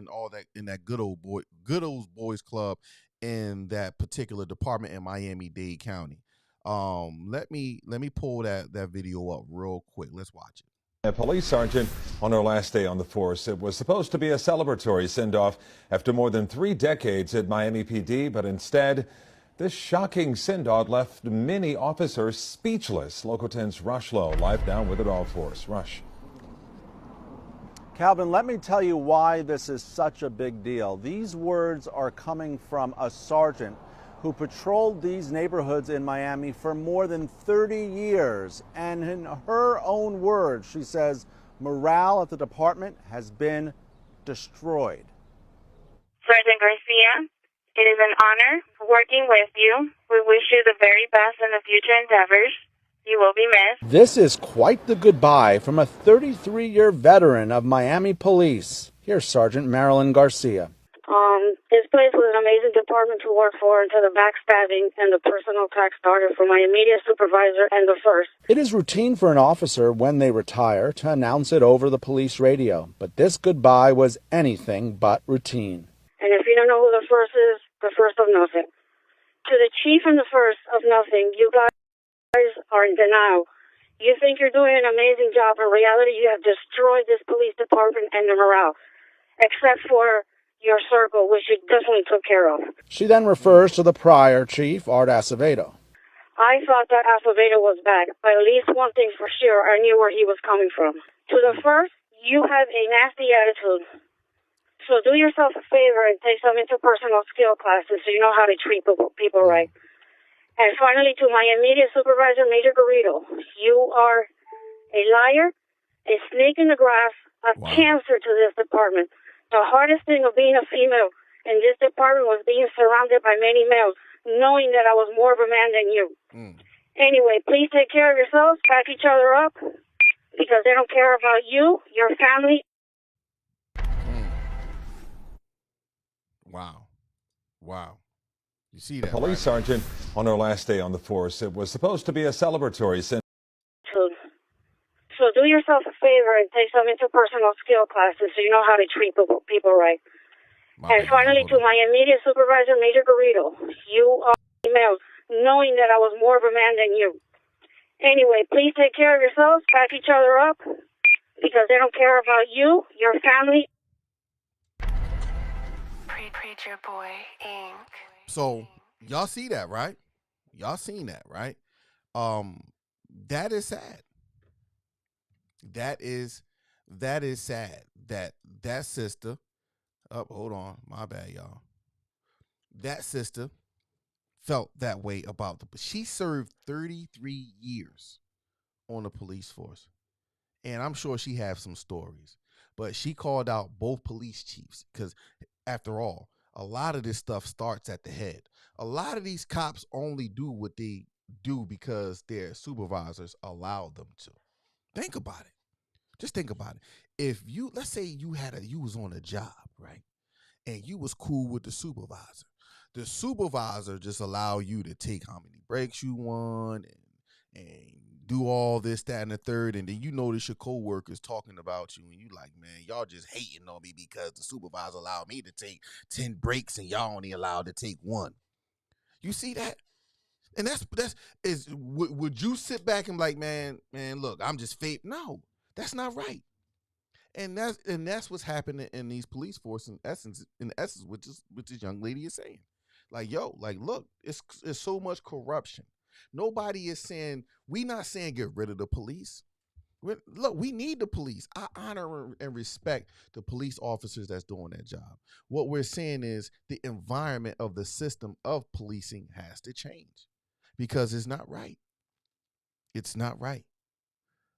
Speaker 2: boys club in that particular department in Miami-Dade County. Let me pull that video up real quick. Let's watch it.
Speaker 4: A police sergeant on her last day on the force. It was supposed to be a celebratory send-off after more than 3 decades at Miami PD, but instead, this shocking send-off left many officers speechless. Local 10's Rush Lowe live now with it all for us. Rush.
Speaker 5: Calvin, let me tell you why this is such a big deal. These words are coming from a sergeant who patrolled these neighborhoods in Miami for more than 30 years. And in her own words, she says morale at the department has been destroyed.
Speaker 6: Sergeant Garcia, it is an honor working with you. We wish you the very best in the future endeavors. You will be missed.
Speaker 5: This is quite the goodbye from a 33-year veteran of Miami Police. Here's Sergeant Marilyn Garcia.
Speaker 6: This place was an amazing department to work for until the backstabbing and the personal attack started from my immediate supervisor and the first.
Speaker 5: It is routine for an officer when they retire to announce it over the police radio, but this goodbye was anything but routine.
Speaker 6: And if you don't know who the first is, the first of nothing. To the chief and the first of nothing, you guys are in denial. You think you're doing an amazing job. In reality, you have destroyed this police department and the morale, except for your circle, which you definitely took care of.
Speaker 5: She then refers to the prior chief, Art Acevedo.
Speaker 6: I thought that Acevedo was bad, but at least one thing for sure, I knew where he was coming from. To the first, you have a nasty attitude. So do yourself a favor and take some interpersonal skill classes so you know how to treat people right. And finally, to my immediate supervisor, Major Garrido, you are a liar, a snake in the grass, a cancer to this department. The hardest thing of being a female in this department was being surrounded by many males, knowing that I was more of a man than you. Anyway, please take care of yourselves, back each other up, because they don't care about you, your family.
Speaker 2: Wow. You see that?
Speaker 4: Police sergeant on her last day on the force. It was supposed to be a celebratory send.
Speaker 6: So do yourself a favor and take some interpersonal skill classes so you know how to treat people right. And finally, to my immediate supervisor, Major Garrido, you are female, knowing that I was more of a man than you. Anyway, please take care of yourselves, back each other up, because they don't care about you, your family.
Speaker 1: Preacher Boy, Inc.
Speaker 2: So y'all see that, right? Y'all seen that, right? That is sad. That is sad that sister. Hold on, my bad, y'all. That sister felt that way about she served 33 years on the police force. And I'm sure she has some stories. But she called out both police chiefs because, after all, a lot of this stuff starts at the head. A lot of these cops only do what they do because their supervisors allow them to. Think about it. Just think about it. If you, let's say you was on a job, right? And you was cool with the supervisor. The supervisor just allow you to take how many breaks you want and do all this, that, and the third, and then you notice your coworkers talking about you, and you like, man, y'all just hating on me because the supervisor allowed me to take 10 breaks and y'all only allowed to take 1. You see that? And would you sit back and be like, man, look, I'm just fake? No, that's not right. And that's what's happening in these police force in essence, which this young lady is saying. Like, yo, like, look, it's so much corruption. Nobody is saying, we not saying get rid of the police. Look, we need the police. I honor and respect the police officers that's doing that job. What we're saying is the environment of the system of policing has to change because it's not right. It's not right.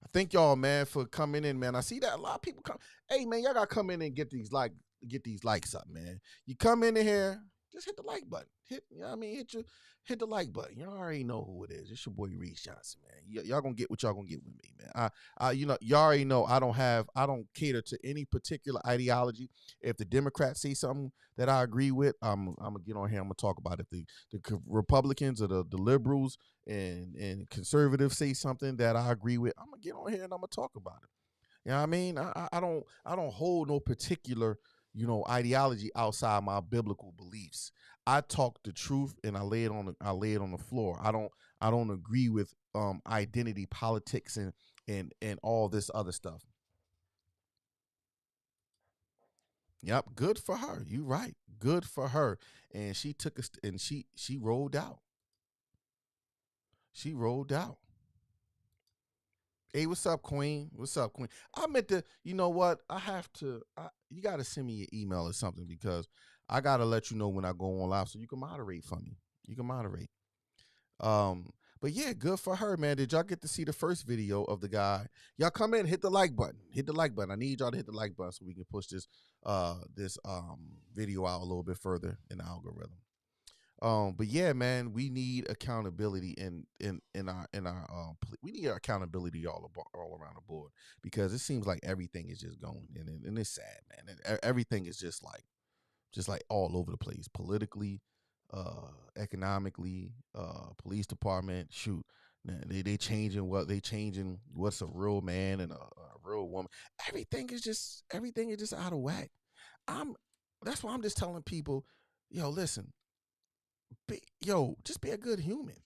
Speaker 2: I thank y'all, man, for coming in, man. I see that a lot of people come. Hey, man, y'all gotta come in and get these likes up, man. You come in here, just hit the like button. You know what I mean? Hit the like button. You already know who it is. It's your boy Reese Johnson, man. Y'all gonna get what y'all gonna get with me, man. Y'all already know I don't cater to any particular ideology. If the Democrats say something that I agree with, I'm gonna get on here. I'm gonna talk about it. The Republicans or the liberals and conservatives say something that I agree with, I'm gonna get on here and I'm gonna talk about it. You know what I mean? I don't hold no particular ideology outside my biblical beliefs. I talk the truth and I lay it on the floor. I don't agree with identity politics and all this other stuff. Yep, good for her. You right. Good for her. And she took us and she rolled out. She rolled out. Hey, what's up, Queen? What's up, Queen? I meant to, you know what? You got to send me an email or something because I got to let you know when I go on live so you can moderate for me. You can moderate. But yeah, good for her, man. Did y'all get to see the first video of the guy? Y'all come in, hit the like button. Hit the like button. I need y'all to hit the like button so we can push this video out a little bit further in the algorithm. But yeah, man, we need accountability in our we need accountability all around the board because it seems like everything is just going and it's sad, man. And everything is just like all over the place politically, economically, police department. Shoot, they changing what's a real man and a real woman. Everything is just out of whack. That's why I'm just telling people, yo, listen. Just be a good human.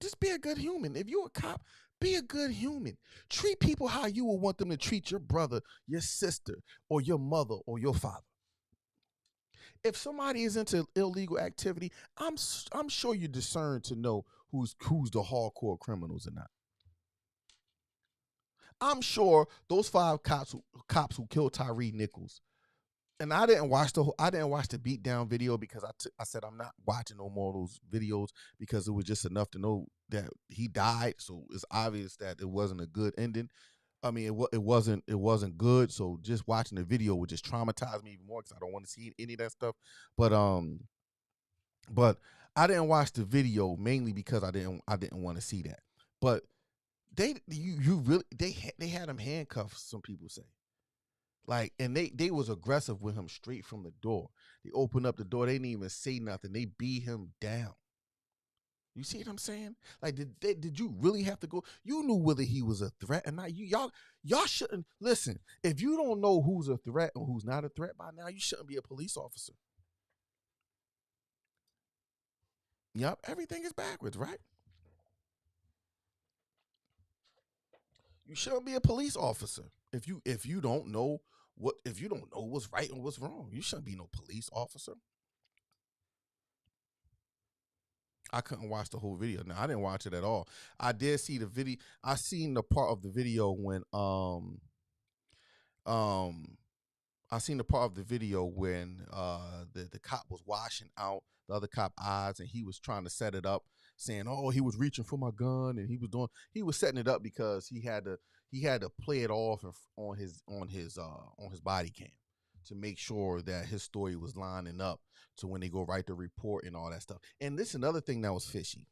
Speaker 2: Just be a good human. If you're a cop, be a good human. Treat people how you would want them to treat your brother, your sister, or your mother, or your father. If somebody is into illegal activity, I'm sure you discern to know who's the hardcore criminals or not. I'm sure those 5 cops who killed Tyree Nichols. And I didn't watch the beatdown video because I said I'm not watching no more of those videos because it was just enough to know that he died. So it's obvious that it wasn't a good ending. I mean, it wasn't good. So just watching the video would just traumatize me even more because I don't want to see any of that stuff. But I didn't watch the video mainly because I didn't want to see that. But they had him handcuffed. Some people say. Like, and they was aggressive with him straight from the door. They opened up the door. They didn't even say nothing. They beat him down. You see what I'm saying? Like, did you really have to go? You knew whether he was a threat or not. Y'all shouldn't listen. If you don't know who's a threat or who's not a threat by now, you shouldn't be a police officer. Yep, everything is backwards, right? You shouldn't be a police officer if you don't know what's right and what's wrong. You shouldn't be no police officer. I couldn't watch the whole video. No, I didn't watch it at all. I did see the video. I seen the part of the video when the cop was washing out the other cop eyes and he was trying to set it up, saying, "Oh, he was reaching for my gun," and he was setting it up because he had to play it off on his body cam to make sure that his story was lining up to when they go write the report and all that stuff. And this is another thing that was fishy.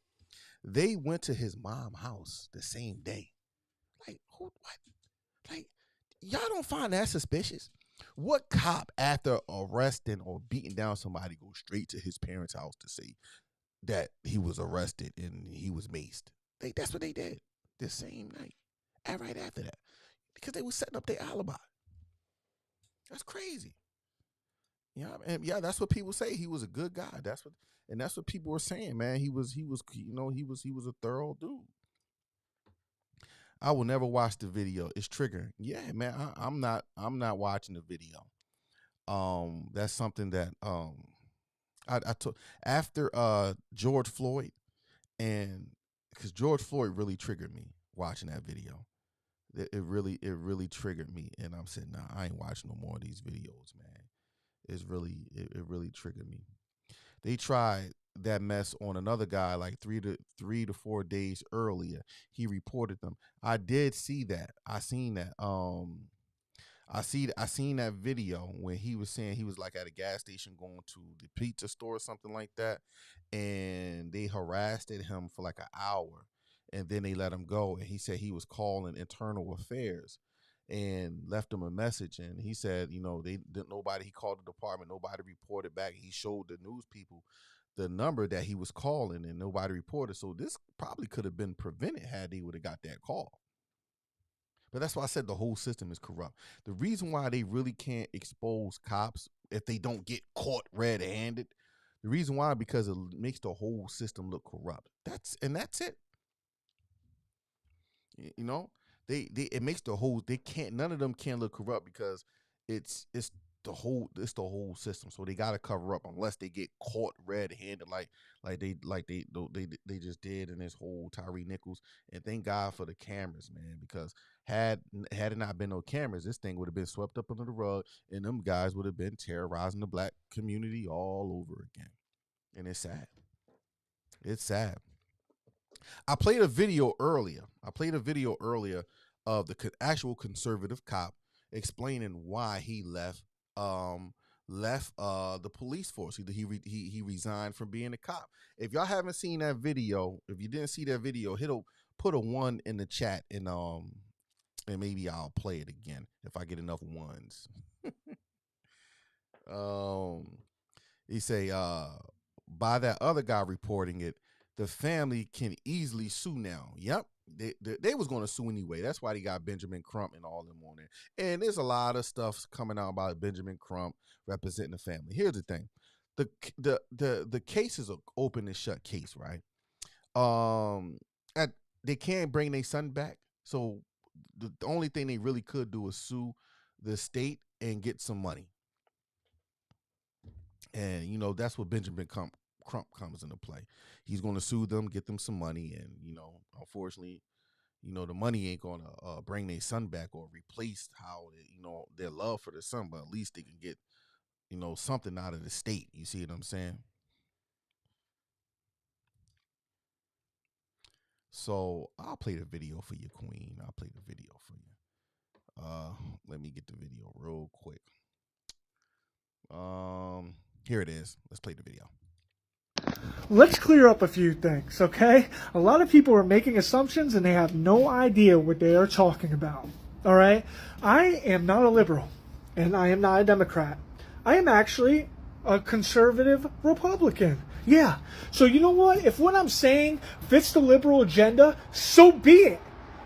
Speaker 2: They went to his mom's house the same day. Like, what? Like, y'all don't find that suspicious? What cop, after arresting or beating down somebody, goes straight to his parents' house to say that he was arrested and he was maced? That's what they did the same night, and right after that, because they were setting up their alibi. That's crazy. Yeah, and yeah, that's what people say. He was a good guy. That's what people were saying, man. He was a thorough dude. I will never watch the video. It's triggering. Yeah, man, I'm not watching the video. That's something that I took after George Floyd, and because George Floyd really triggered me watching that video. It really triggered me, and I'm saying, nah, I ain't watching no more of these videos, man. It really triggered me. They tried that mess on another guy like 3 to 4 days earlier. He reported them. I did see that. I seen that. I seen that video when he was saying he was like at a gas station going to the pizza store or something like that, and they harassed him for like an hour, and then they let him go. And he said he was calling internal affairs and left him a message. And he said, you know, he called the department, nobody reported back. He showed the news people the number that he was calling, and nobody reported. So this probably could have been prevented had they would have got that call. But that's why I said the whole system is corrupt. The reason why they really can't expose cops if they don't get caught red-handed, the reason why, because it makes the whole system look corrupt. That's it. You know, it makes the whole, none of them can look corrupt because it's the whole system. So they got to cover up unless they get caught red-handed like they just did in this whole Tyree Nichols. And thank God for the cameras, man, because had it not been no cameras, this thing would have been swept up under the rug, and them guys would have been terrorizing the black community all over again. And it's sad. It's sad. I played a video earlier of the actual conservative cop explaining why he left the police force. He resigned from being a cop. If y'all haven't seen that video, if you didn't see that video, put a 1 in the chat, and maybe I'll play it again if I get enough ones. He say by that other guy reporting it, the family can easily sue now. Yep. They was going to sue anyway. That's why they got Benjamin Crump and all them on there. And there's a lot of stuff coming out about Benjamin Crump representing the family. Here's the thing. The case is an open and shut case, right? They can't bring their son back. So the only thing they really could do is sue the state and get some money. And, you know, that's what Benjamin Crump comes into play. He's going to sue them, get them some money, and, you know, unfortunately, you know, the money ain't going to bring their son back or replace their love for their son, but at least they can get, you know, something out of the state. You see what I'm saying? So I'll play the video for you, Queen. I'll play the video for you. Let me get the video real quick. Here it is. Let's play the video.
Speaker 3: Let's clear up a few things, okay? A lot of people are making assumptions and they have no idea what they are talking about, all right? I am not a liberal, and I am not a Democrat. I am actually a conservative Republican. Yeah, so you know what? If what I'm saying fits the liberal agenda, so be it.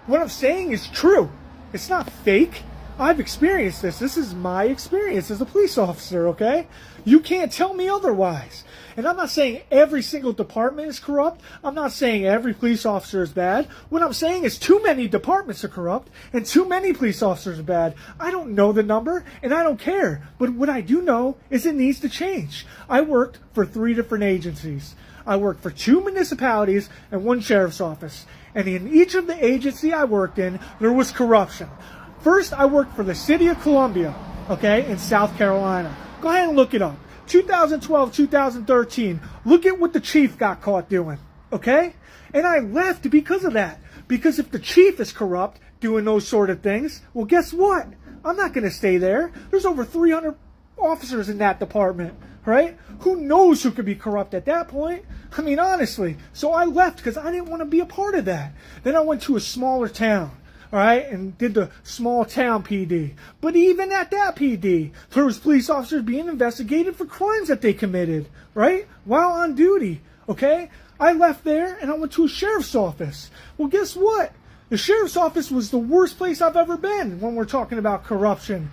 Speaker 3: What I'm saying is true. It's not fake. I've experienced this. This is my experience as a police officer, okay? You can't tell me otherwise. And I'm not saying every single department is corrupt. I'm not saying every police officer is bad. What I'm saying is too many departments are corrupt and too many police officers are bad. I don't know the number and I don't care. But what I do know is it needs to change. I worked for 3 different agencies. I worked for 2 municipalities and 1 sheriff's office. And in each of the agency I worked in, there was corruption. First, I worked for the city of Columbia, okay, in South Carolina. Go ahead and look it up. 2012, 2013, look at what the chief got caught doing, okay? And I left because of that. Because if the chief is corrupt, doing those sort of things, well, guess what? I'm not going to stay there. There's over 300 officers in that department, right? Who knows who could be corrupt at that point? I mean, honestly. So I left because I didn't want to be a part of that. Then I went to a smaller town. All right, and did the small town PD. But even at that PD, there was police officers being investigated for crimes that they committed, right? While on duty, okay? I left there and I went to a sheriff's office. Well, guess what? The sheriff's office was the worst place I've ever been when we're talking about corruption.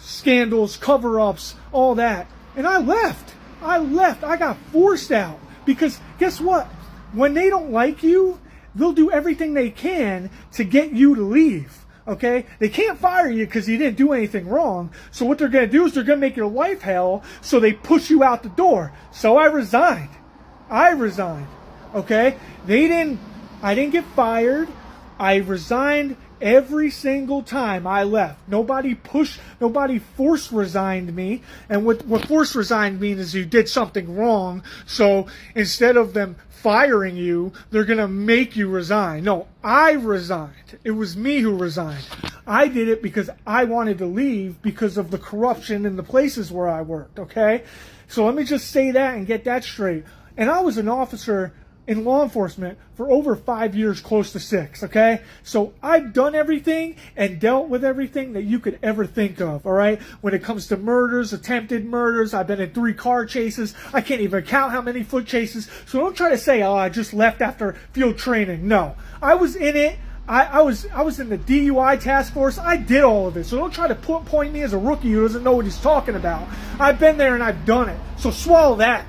Speaker 3: Scandals, cover-ups, all that. And I left. I got forced out. Because guess what? When they don't like you, they'll do everything they can to get you to leave. Okay? They can't fire you because you didn't do anything wrong. So what they're going to do is they're going to make your life hell, so they push you out the door. So I resigned. Okay? I didn't get fired. I resigned every single time I left. Nobody force resigned me. And what force resigned means is you did something wrong. So instead of them firing you, they're going to make you resign. No, I resigned. It was me who resigned. I did it because I wanted to leave because of the corruption in the places where I worked, okay? So let me just say that and get that straight. And I was an officer in law enforcement for over 5 years, close to 6, okay? So I've done everything and dealt with everything that you could ever think of, all right? When it comes to murders, attempted murders, I've been in 3 car chases. I can't even count how many foot chases. So don't try to say, oh, I just left after field training. No, I was in it. I was in the DUI task force. I did all of it. So don't try to point me as a rookie who doesn't know what he's talking about. I've been there and I've done it. So swallow that.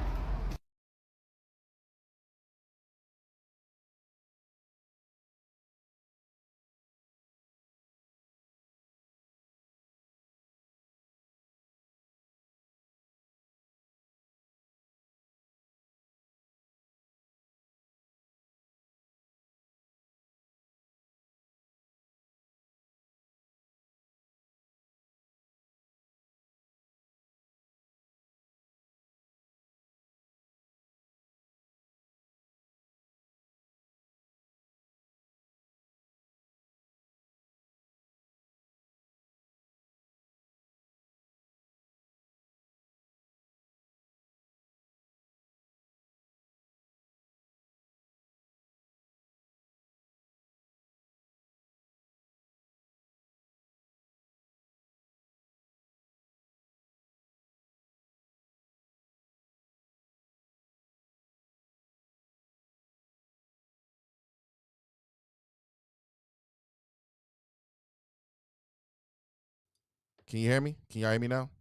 Speaker 2: Can you hear me? Can y'all hear me now?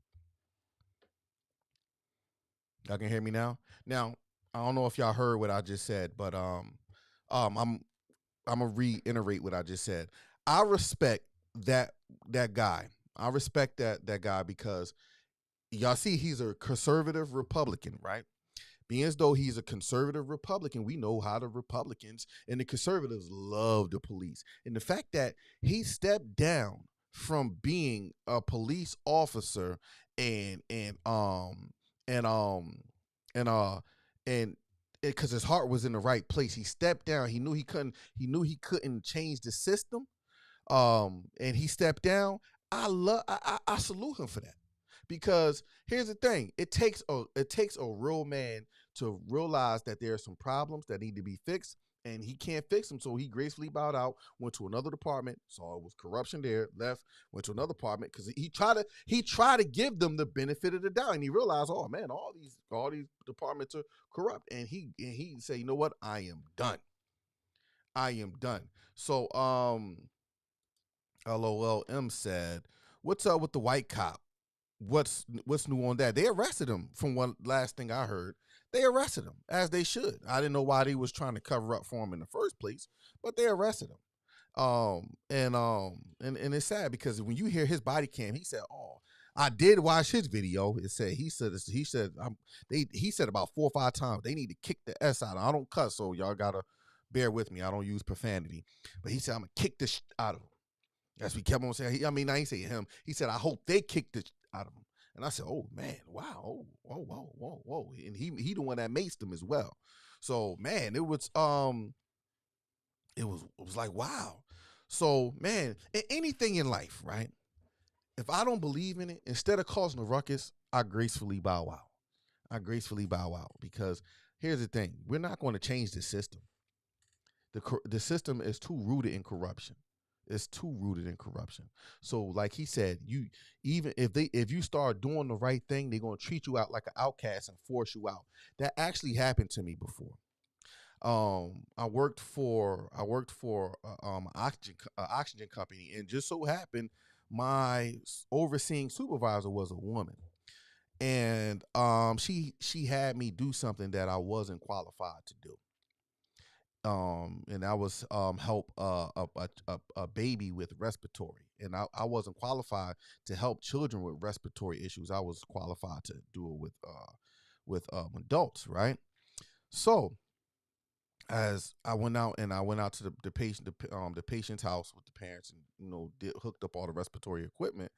Speaker 2: Y'all can hear me now. Now, I don't know if y'all heard what I just said, but I'm gonna reiterate what I just said. I respect that guy. I respect that guy because y'all see he's a conservative Republican, right? Being as though he's a conservative Republican, we know how the Republicans and the conservatives love the police. And the fact that he stepped down from being a police officer and and um and um and and because his heart was in the right place, he stepped down. He knew he couldn't change the system. And he stepped down. I salute him for that. Because here's the thing, it takes a real man to realize that there are some problems that need to be fixed, and he can't fix them. So he gracefully bowed out, went to another department, saw it was corruption there, left, went to another department because he tried to give them the benefit of the doubt, and he realized, oh man, all these departments are corrupt, and he said, you know what, I am done. I am done. So LOLM said, what's up with the white cop? What's new on that? They arrested him from one last thing I heard. They arrested him, as they should. I didn't know why they was trying to cover up for him in the first place, but they arrested him. And it's sad because when you hear his body cam, he said, "Oh, I did watch his video." He said about 4 or 5 times they need to kick the S out of him. I don't cuss, so y'all gotta bear with me. I don't use profanity, but he said I'm gonna kick the out of him. That's what he kept on saying. I ain't saying him. He said, I hope they kick the out of him. And I said, oh man, wow, whoa. And he the one that maced him as well. So man, it was like, wow. So man, anything in life, right? If I don't believe in it, instead of causing a ruckus, I gracefully bow out. Because here's the thing: we're not going to change the system. The system is too rooted in corruption. It's too rooted in corruption. So, like he said, if you start doing the right thing, they're gonna treat you out like an outcast and force you out. That actually happened to me before. I worked for oxygen company, and just so happened my overseeing supervisor was a woman, and she had me do something that I wasn't qualified to do. and that was help a baby with respiratory. And I wasn't qualified to help children with respiratory issues. I was qualified to do it with adults, right? So as I went out to the patient the patient's house with the parents, and hooked up all the respiratory equipment.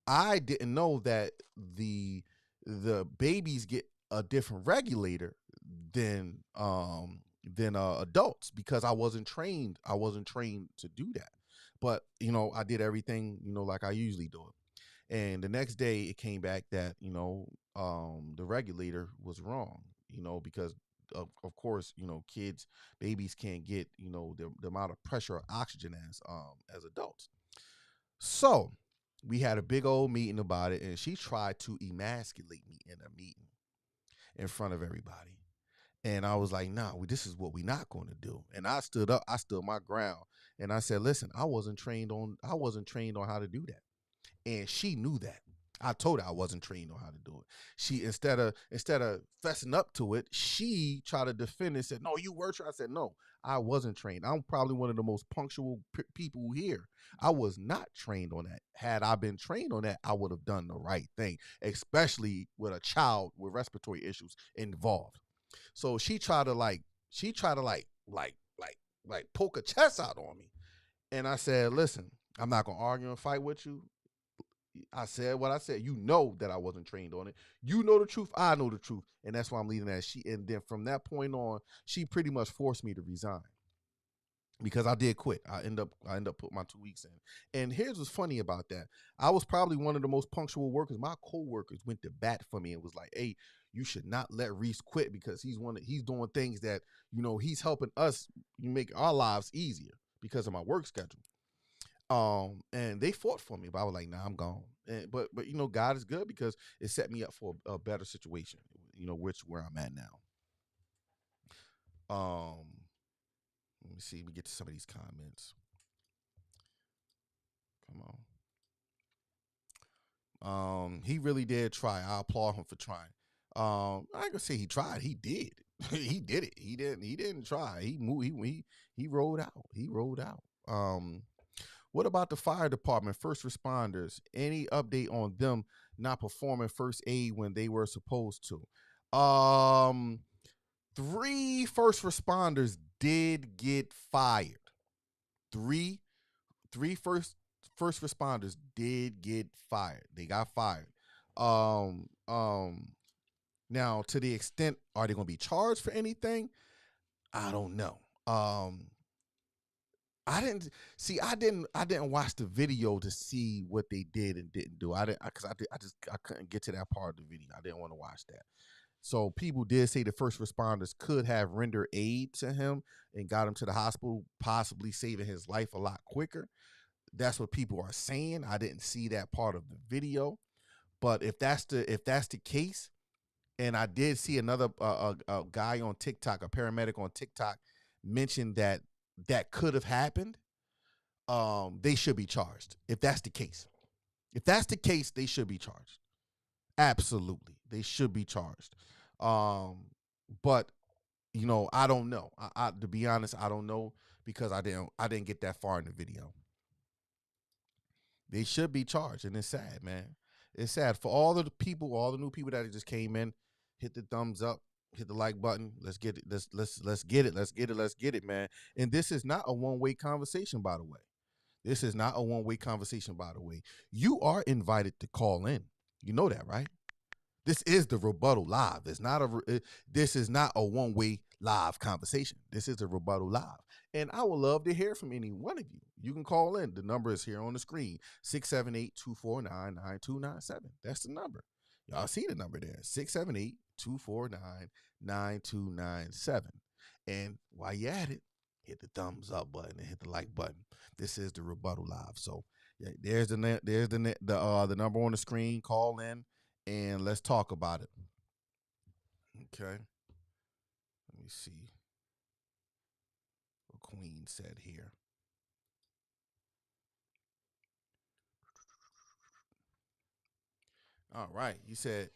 Speaker 2: I didn't know that the babies get a different regulator than adults, because I wasn't trained. I wasn't trained to do that. But I did everything like I usually do it. And the next day it came back that the regulator was wrong. Because of course babies can't get the amount of pressure or oxygen as adults. So we had a big old meeting about it, and she tried to emasculate me in a meeting in front of everybody. And I was like, nah, this is what we're not going to do. And I stood up, I stood my ground, and I said, listen, I wasn't trained on how to do that. And she knew that. I told her I wasn't trained on how to do it. She, instead of fessing up to it, she tried to defend it, said, no, you were trained. I said, no, I wasn't trained. I'm probably one of the most punctual people here. I was not trained on that. Had I been trained on that, I would have done the right thing, especially with a child with respiratory issues involved. So she tried to poke a chest out on me. And I said, listen, I'm not going to argue and fight with you. I said what I said. You know that I wasn't trained on it. You know the truth. I know the truth. And that's why I'm leaving that. And then from that point on, she pretty much forced me to resign, because I did quit. I end up putting my 2 weeks in. And here's what's funny about that. I was probably one of the most punctual workers. My coworkers went to bat for me and was like, hey, you should not let Reese quit, because he's doing things that, he's helping us make our lives easier because of my work schedule. And they fought for me, but I was like, nah, I'm gone. But God is good, because it set me up for a better situation, where I'm at now. Let me see. Let me get to some of these comments. Come on. He really did try. I applaud him for trying. I ain't gonna say he tried. He did. He did it. He didn't try. He moved. He rolled out. He rolled out. What about the fire department, first responders? Any update on them not performing first aid when they were supposed to? 3 first responders did get fired. Three first responders did get fired. They got fired. Now, to the extent, are they going to be charged for anything? I don't know. I didn't watch the video to see what they did and didn't do. I couldn't get to that part of the video. I didn't want to watch that. So people did say the first responders could have rendered aid to him and got him to the hospital, possibly saving his life a lot quicker. That's what people are saying. I didn't see that part of the video, but if that's the case, and I did see another a guy on TikTok, a paramedic on TikTok, mention that could have happened. They should be charged if that's the case. If that's the case, they should be charged. Absolutely, they should be charged. But I don't know. I to be honest, I don't know, because I didn't get that far in the video. They should be charged, and it's sad, man. It's sad for all the people, all the new people that just came in. Hit the thumbs up, hit the like button. Let's get it. Let's get it. Let's get it, man. And this is not a one-way conversation, by the way. This is not a one-way conversation, by the way. You are invited to call in. You know that, right? This is the Rebuttal Live. This is not a one-way live conversation. This is a Rebuttal Live. And I would love to hear from any one of you. You can call in. The number is here on the screen, 678-249-9297. That's the number. Y'all see the number there, 678-249-9297. And while you're at it, hit the thumbs up button and hit the like button. This is the Rebuttal Live. So yeah, there's the number on the screen. Call in and let's talk about it. Okay. Let me see what Queen said here. All right. You said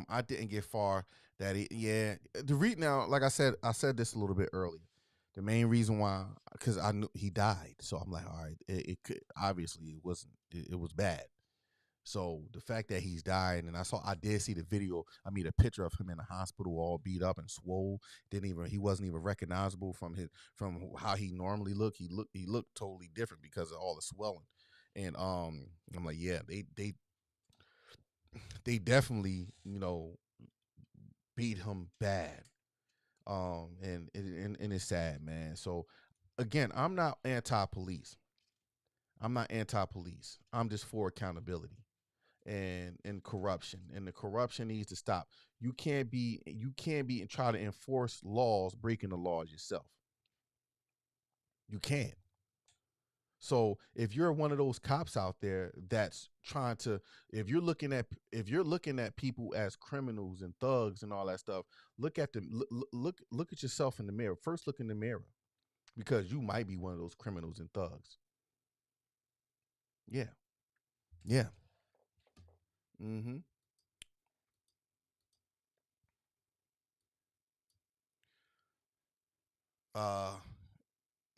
Speaker 2: I didn't get far. Now, like I said this a little bit earlier. The main reason why, because I knew he died, so I'm like, all right, it could obviously it wasn't, it was bad. So the fact that he's died, and I did see the video. I mean, a picture of him in the hospital, all beat up and swole. He wasn't even recognizable from how he normally looked. He looked totally different because of all the swelling. And I'm like, yeah, they definitely, beat him bad. And it's sad, man. So again, I'm not anti-police. I'm just for accountability and corruption. And the corruption needs to stop. You can't be and try to enforce laws breaking the laws yourself. You can't. So if you're one of those cops out there that's trying to, if you're looking at people as criminals and thugs and all that stuff, look at them. Look at yourself in the mirror. First, look in the mirror, because you might be one of those criminals and thugs. Yeah, yeah. Mm-hmm. Uh,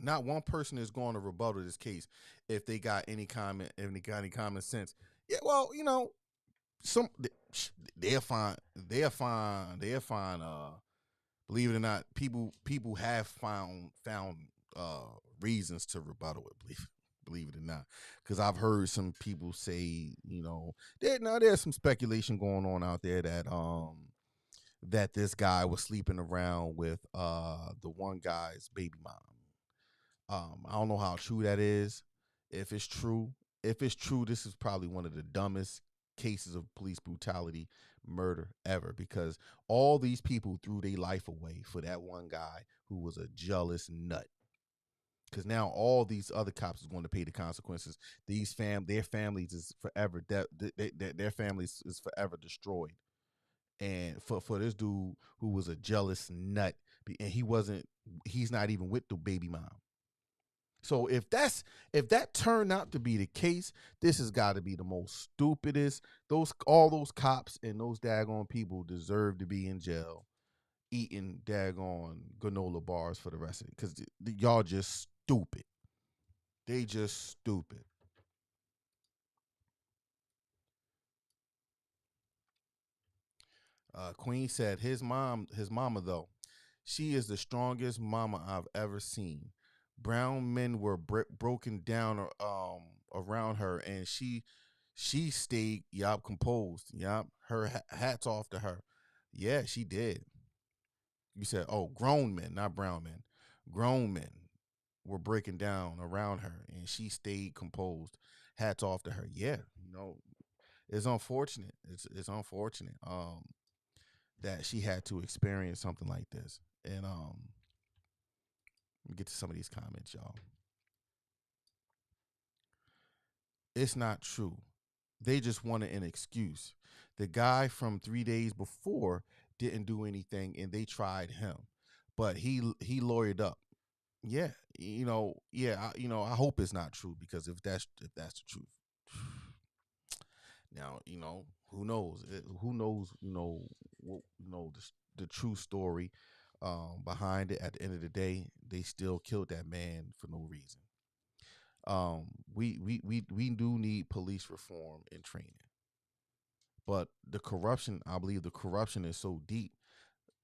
Speaker 2: Not one person is going to rebuttal this case if they got any comment, if they got any common sense. Yeah, well, some they'll find they'll find believe it or not, people have found reasons to rebuttal it, believe it or not, because I've heard some people say, there's some speculation going on out there that this guy was sleeping around with the one guy's baby mom. I don't know how true that is. If it's true, this is probably one of the dumbest cases of police brutality, murder ever, because all these people threw their life away for that one guy who was a jealous nut. Because now all these other cops is going to pay the consequences. Their families is forever their families is forever destroyed. And for this dude who was a jealous nut, and he's not even with the baby mom. So if that turned out to be the case, this has got to be the most stupidest. All those cops and those daggone people deserve to be in jail, eating daggone granola bars for the rest of it, because y'all just stupid. They just stupid. Queen said his mama though, she is the strongest mama I've ever seen. Brown men were broken down around her, and she stayed composed. Her hats off to her. Yeah, she did. You said, oh, grown men, not brown men. Grown men were breaking down around her, and she stayed composed. Hats off to her. Yeah, it's unfortunate. It's unfortunate that she had to experience something like this. And let me get to some of these comments, y'all. It's not true. They just wanted an excuse. The guy from 3 days before didn't do anything, and they tried him, but he lawyered up. Yeah, I hope it's not true, because if that's the truth, now who knows? Who knows? The true story behind it. At the end of the day, they still killed that man for no reason. We do need police reform and training, but I believe the corruption is so deep.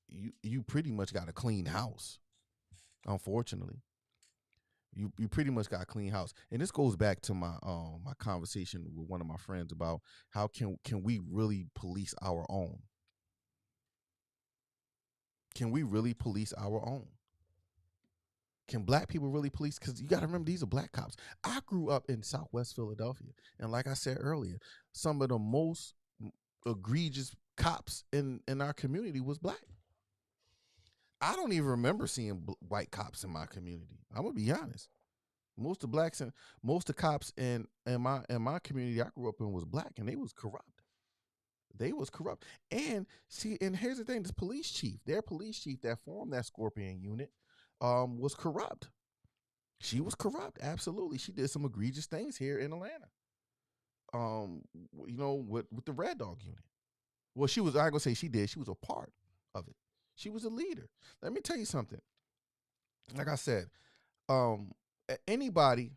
Speaker 2: You pretty much got a clean house. Unfortunately, you pretty much got a clean house, and this goes back to my my conversation with one of my friends about how can we really police our own? Can we really police our own? Can black people really police? Because you got to remember, these are black cops. I grew up in Southwest Philadelphia, and like I said earlier, some of the most egregious cops in our community was black. I don't even remember seeing white cops in my community. I'm gonna be honest. Most of the cops in my community I grew up in was black, and they was corrupt. They was corrupt. And see, and here's the thing: their police chief that formed that Scorpion unit, was corrupt. She was corrupt. Absolutely, she did some egregious things here in Atlanta. With the Red Dog unit. Well, she was. I gonna say she did. She was a part of it. She was a leader. Let me tell you something. like I said, anybody,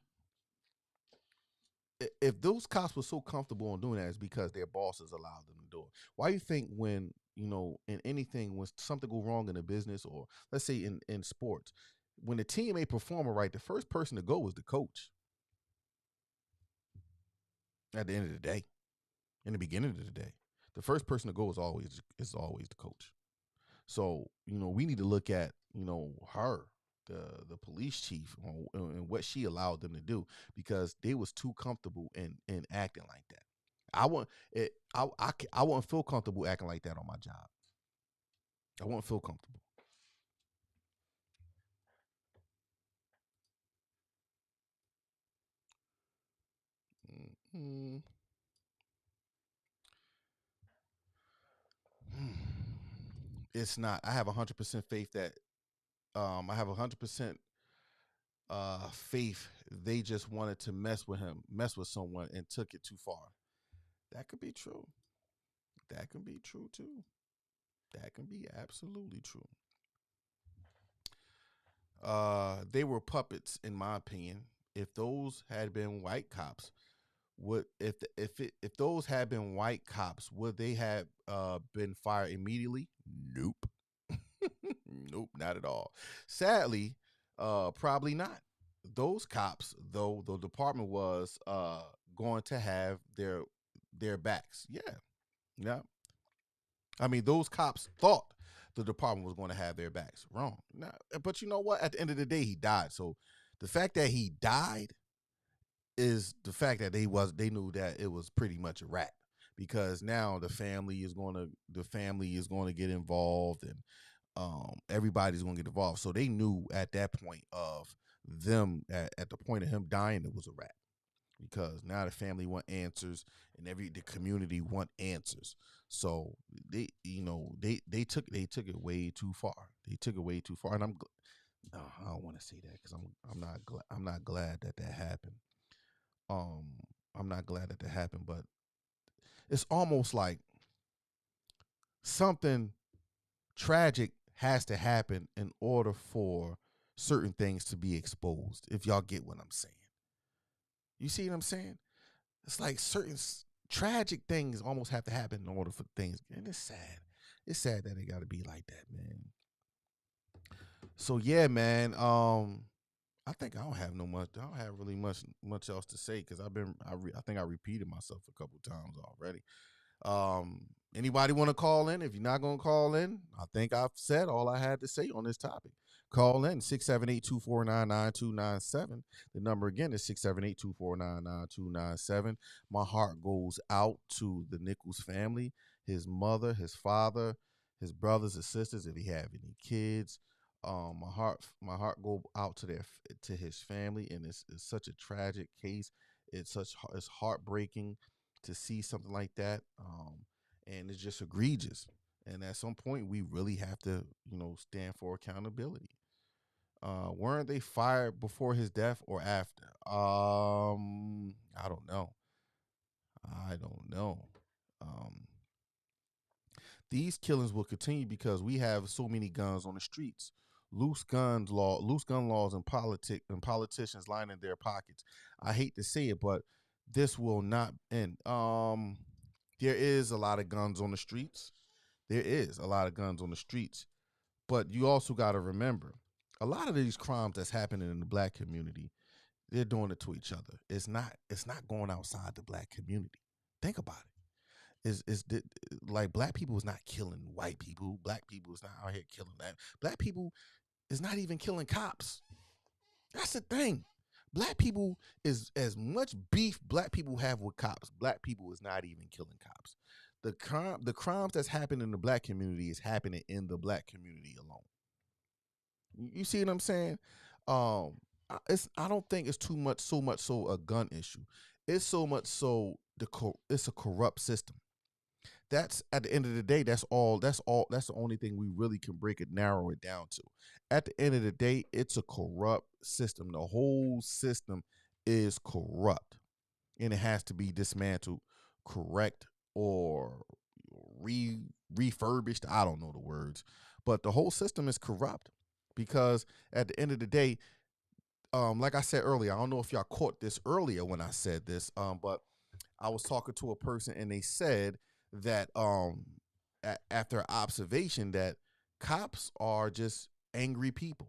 Speaker 2: if those cops were so comfortable in doing that, it's because their bosses allowed them to do it. Why you think when in anything, when something go wrong in a business, or let's say in sports, when the team ain't performing right, the first person to go is the coach. At the end of the day, in the beginning of the day, the first person to go is always the coach. So we need to look at her, the police chief, and what she allowed them to do, because they was too comfortable in acting like that. I wouldn't feel comfortable acting like that on my job. I wouldn't feel comfortable. Mm, It's not. I have 100% faith that I have 100% faith they just wanted to mess with someone, and took it too far. That could be true. That can be true too. That can be absolutely true. They were puppets, in my opinion. If those had been white cops, if those had been white cops, would they have been fired immediately? Nope. Nope, not at all. Sadly, probably not. Those cops, though, the department was going to have their backs. Yeah, yeah. I mean, those cops thought the department was going to have their backs. Wrong. Nah, but you know what? At the end of the day, he died. So the fact that he died is the fact that they knew that it was pretty much a wrap, because now the family is going to get involved, and everybody's going to get involved. So they knew at that point of them, at the point of him dying, it was a wrap, because now the family want answers, and the community want answers. So they took it way too far. They took it way too far, and no, I don't want to say that, because I'm not glad that happened. Um, I'm not glad that happened, but it's almost like something tragic has to happen in order for certain things to be exposed. If y'all get what I'm saying, you see what I'm saying? It's like certain tragic things almost have to happen in order for things, and it's sad. It's sad that it got to be like that, man. So yeah, man. I think I don't have no much. I don't have really much else to say, because I think I repeated myself a couple times already. Anybody want to call in? If you're not gonna call in, I think I've said all I had to say on this topic. Call in 678-249-9297. The number again is 678-249-9297. My heart goes out to the Nichols family, his mother, his father, his brothers and sisters, if he have any kids. My heart go out to his family, and it's such a tragic case. It's heartbreaking to see something like that, and it's just egregious. And at some point, we really have to stand for accountability. Weren't they fired before his death or after? I don't know. I don't know. Um, these killings will continue because we have so many guns on the streets. Loose gun laws, and politicians lining their pockets. I hate to say it, but this will not end. There is a lot of guns on the streets. There is a lot of guns on the streets, but you also got to remember, a lot of these crimes that's happening in the black community, they're doing it to each other. It's not going outside the black community. Think about it. Like, black people is not killing white people. Black people is not out here killing that. Black people is not even killing cops. That's the thing. Black people is as much beef black people have with cops. Black people is not even killing cops. The crimes that's happening in the black community is happening in the black community alone. You see what I'm saying? I don't think it's so much so a gun issue. It's so much so it's a corrupt system. That's, at the end of the day, that's the only thing we really can narrow it down to. At the end of the day, it's a corrupt system. The whole system is corrupt, and it has to be dismantled, correct, or refurbished. I don't know the words, but the whole system is corrupt, because at the end of the day, like I said earlier, I don't know if y'all caught this earlier when I said this, but I was talking to a person and they said that after observation that cops are just angry people.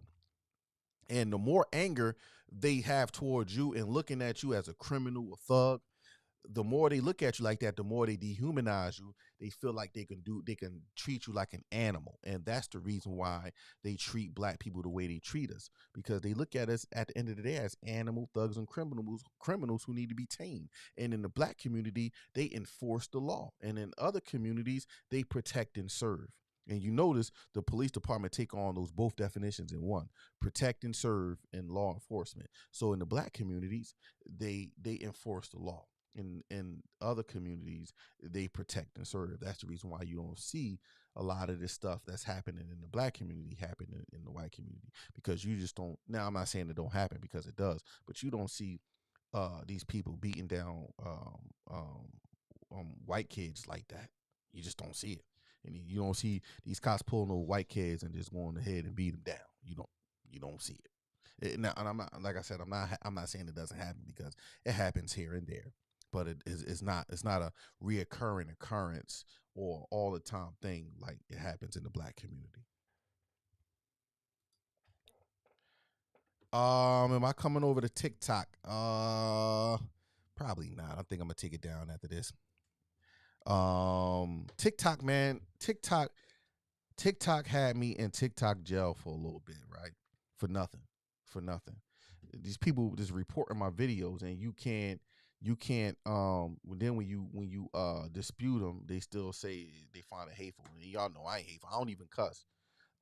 Speaker 2: And the more anger they have towards you and looking at you as a criminal, a thug, the more they look at you like that, the more they dehumanize you. They feel like they can treat you like an animal. And that's the reason why they treat black people the way they treat us, because they look at us at the end of the day as animal thugs and criminals who need to be tamed. And in the black community, they enforce the law. And in other communities, they protect and serve. And you notice the police department take on those both definitions in one: protect and serve and law enforcement. So in the black communities, they enforce the law. In other communities, they protect and serve. That's the reason why you don't see a lot of this stuff that's happening in the black community happening in the white community, because you just don't. Now, I'm not saying it don't happen, because it does, but you don't see these people beating down white kids like that. You just don't see it, and you don't see these cops pulling over white kids and just going ahead and beat them down. You don't see it. Now, and I'm not, like I said, I'm not saying it doesn't happen, because it happens here and there, but it's not a reoccurring occurrence or all the time thing like it happens in the black community. Am I coming over to TikTok? Probably not. I think I'm gonna take it down after this. TikTok, man, TikTok had me in TikTok jail for a little bit, right? For nothing. These people just reporting my videos, and you can't then when you dispute them, they still say they find it hateful. And y'all know I ain't hateful. I don't even cuss.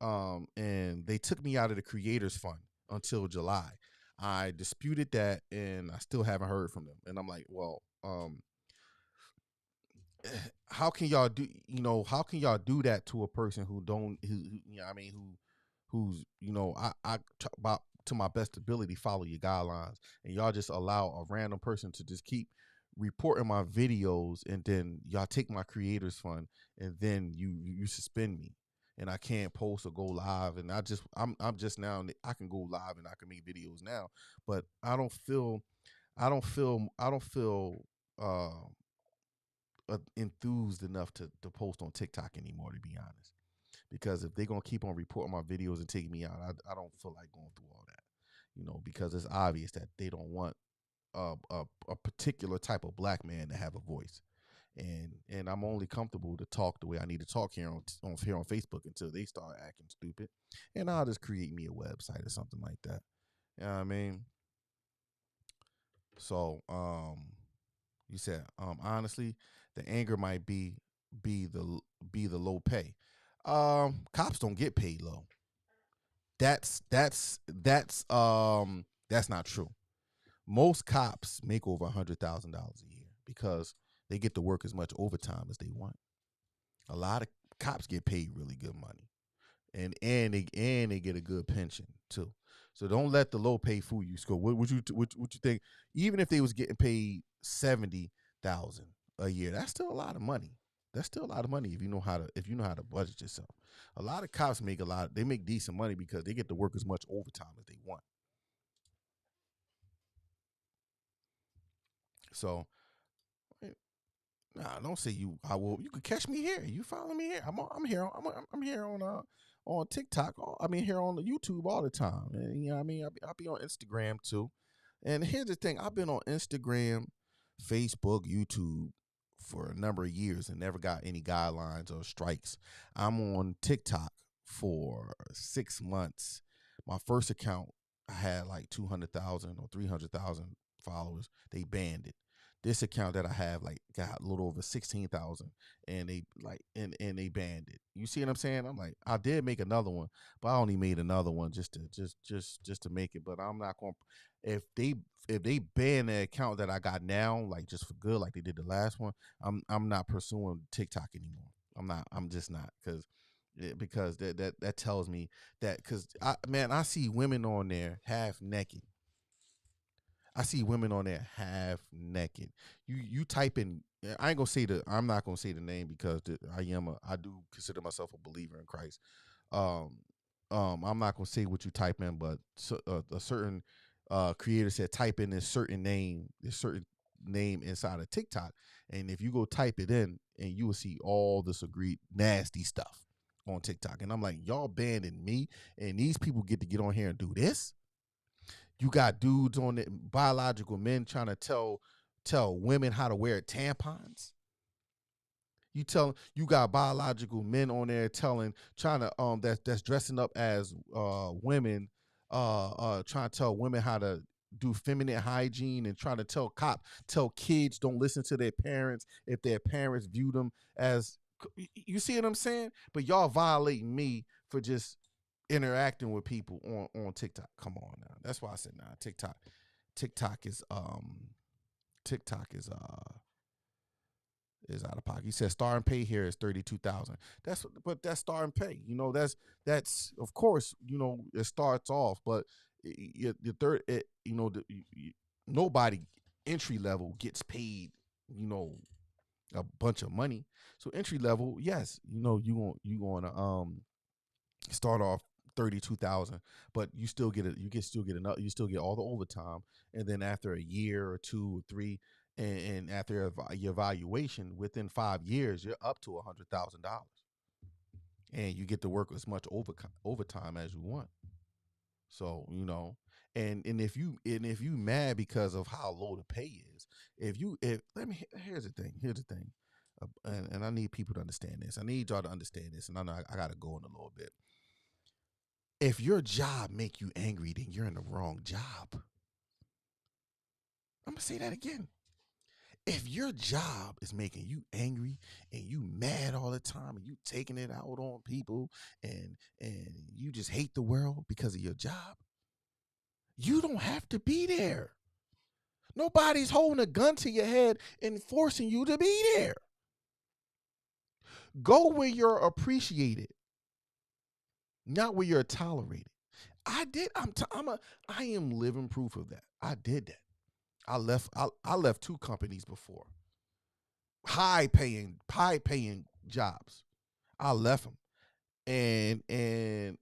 Speaker 2: And they took me out of the creators fund until July. I disputed that, and I still haven't heard from them. And I'm like, well, how can y'all do that to a person who's I about to my best ability follow your guidelines, and y'all just allow a random person to just keep reporting my videos, and then y'all take my creators fund, and then you suspend me, and I can't post or go live, and I'm just now, I can go live and I can make videos now, but I don't feel enthused enough to post on TikTok anymore, to be honest. Because if they're gonna keep on reporting my videos and taking me out, I don't feel like going through all that, because it's obvious that they don't want a particular type of black man to have a voice, and I'm only comfortable to talk the way I need to talk here on Facebook until they start acting stupid, and I'll just create me a website or something like that. You know what I mean? So, you said, honestly, the anger might be the low pay. Cops don't get paid low. That's not true. Most cops make over $100,000 a year because they get to work as much overtime as they want. A lot of cops get paid really good money, and they get a good pension too. So don't let the low pay fool you. So what you think? Even if they was getting paid $70,000 a year, that's still a lot of money. That's still a lot of money if you know how to budget yourself. A lot of cops they make decent money because they get to work as much overtime as they want. So, nah, don't say you. I will. You can catch me here. You follow me here. I'm here. I'm here on TikTok. Here on YouTube all the time. And you know what I mean. I'll be on Instagram too. And here's the thing. I've been on Instagram, Facebook, YouTube for a number of years and never got any guidelines or strikes. I'm on TikTok for 6 months. My first account, I had like 200,000 or 300,000 followers. They banned it. This account that I have got a little over 16,000, and they banned it. You see what I'm saying? I'm like, I did make another one, but I only made another one just to make it. But I'm not going. If they ban the account that I got now, like just for good, like they did the last one, I'm not pursuing TikTok anymore. I'm just not, because that tells me that, because I see women on there half naked. I see women on there half naked. You type in. I'm not gonna say the name, because I do consider myself a believer in Christ. I'm not gonna say what you type in, but a certain creator said type in this certain name inside of TikTok, and if you go type it in, and you will see all this agreed nasty stuff on TikTok, and I'm like, y'all banning me, and these people get to get on here and do this. You got dudes on it, biological men trying to tell women how to wear tampons. You got biological men on there trying to that's dressing up as women, trying to tell women how to do feminine hygiene, and trying to tell kids don't listen to their parents if their parents view them as, you see what I'm saying? But y'all violating me for just interacting with people on TikTok. Come on now. That's why I said nah, TikTok is is out of pocket. He said starting pay here is $32,000. But that's starting pay. That's of course, it starts off, but your third, nobody entry level gets paid, a bunch of money. So entry level, yes, you going to start off 32,000, but you still get you still get all the overtime, and then after a year or 2 or 3, and after your evaluation, within 5 years, you're up to $100,000, and you get to work as much overtime as you want. So and if you mad because of how low the pay is, here's the thing, and I need people to understand this. I need y'all to understand this, and I know I got to go in a little bit. If your job make you angry, then you're in the wrong job. I'm gonna say that again. If your job is making you angry and you mad all the time and you taking it out on people and you just hate the world because of your job, you don't have to be there. Nobody's holding a gun to your head and forcing you to be there. Go where you're appreciated, not where you're tolerated. I am living proof of that. I did that. I left 2 companies before. High paying jobs. I left them. And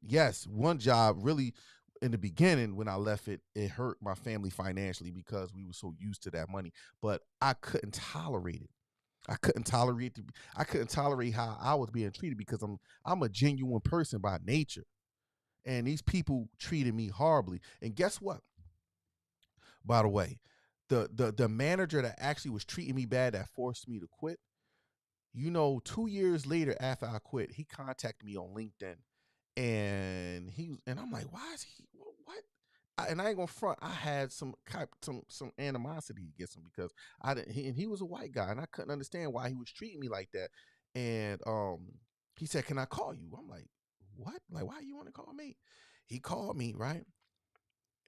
Speaker 2: yes, one job really, in the beginning when I left it hurt my family financially because we were so used to that money, but I couldn't tolerate it. I couldn't tolerate how I was being treated because I'm a genuine person by nature. And these people treated me horribly. And guess what? By the way, the manager that actually was treating me bad, that forced me to quit, 2 years later after I quit, he contacted me on LinkedIn, and I'm like, why is he, what? And I ain't gonna front, I had some animosity against him because he was a white guy, and I couldn't understand why he was treating me like that. And he said, "Can I call you?" I'm like, "What? Like, why you want to call me?" He called me, right?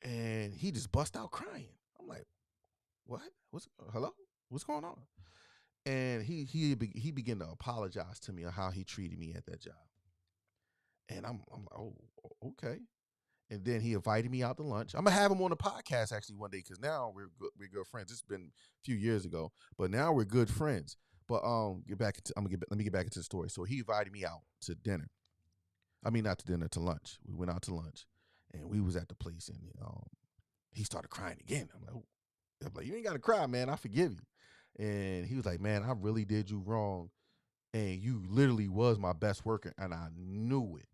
Speaker 2: And he just bust out crying. I'm like, what? Hello? What's going on? And he began to apologize to me on how he treated me at that job. And I'm like, oh, okay. And then he invited me out to lunch. I'm gonna have him on the podcast actually one day because now we're good friends. It's been a few years ago, but now we're good friends. But let me get back into the story. So he invited me out to dinner. I mean, not to dinner, to lunch. We went out to lunch, and we was at the place, and he started crying again. I'm like, you ain't got to cry, man. I forgive you. And he was like, man, I really did you wrong, and you literally was my best worker, and I knew it.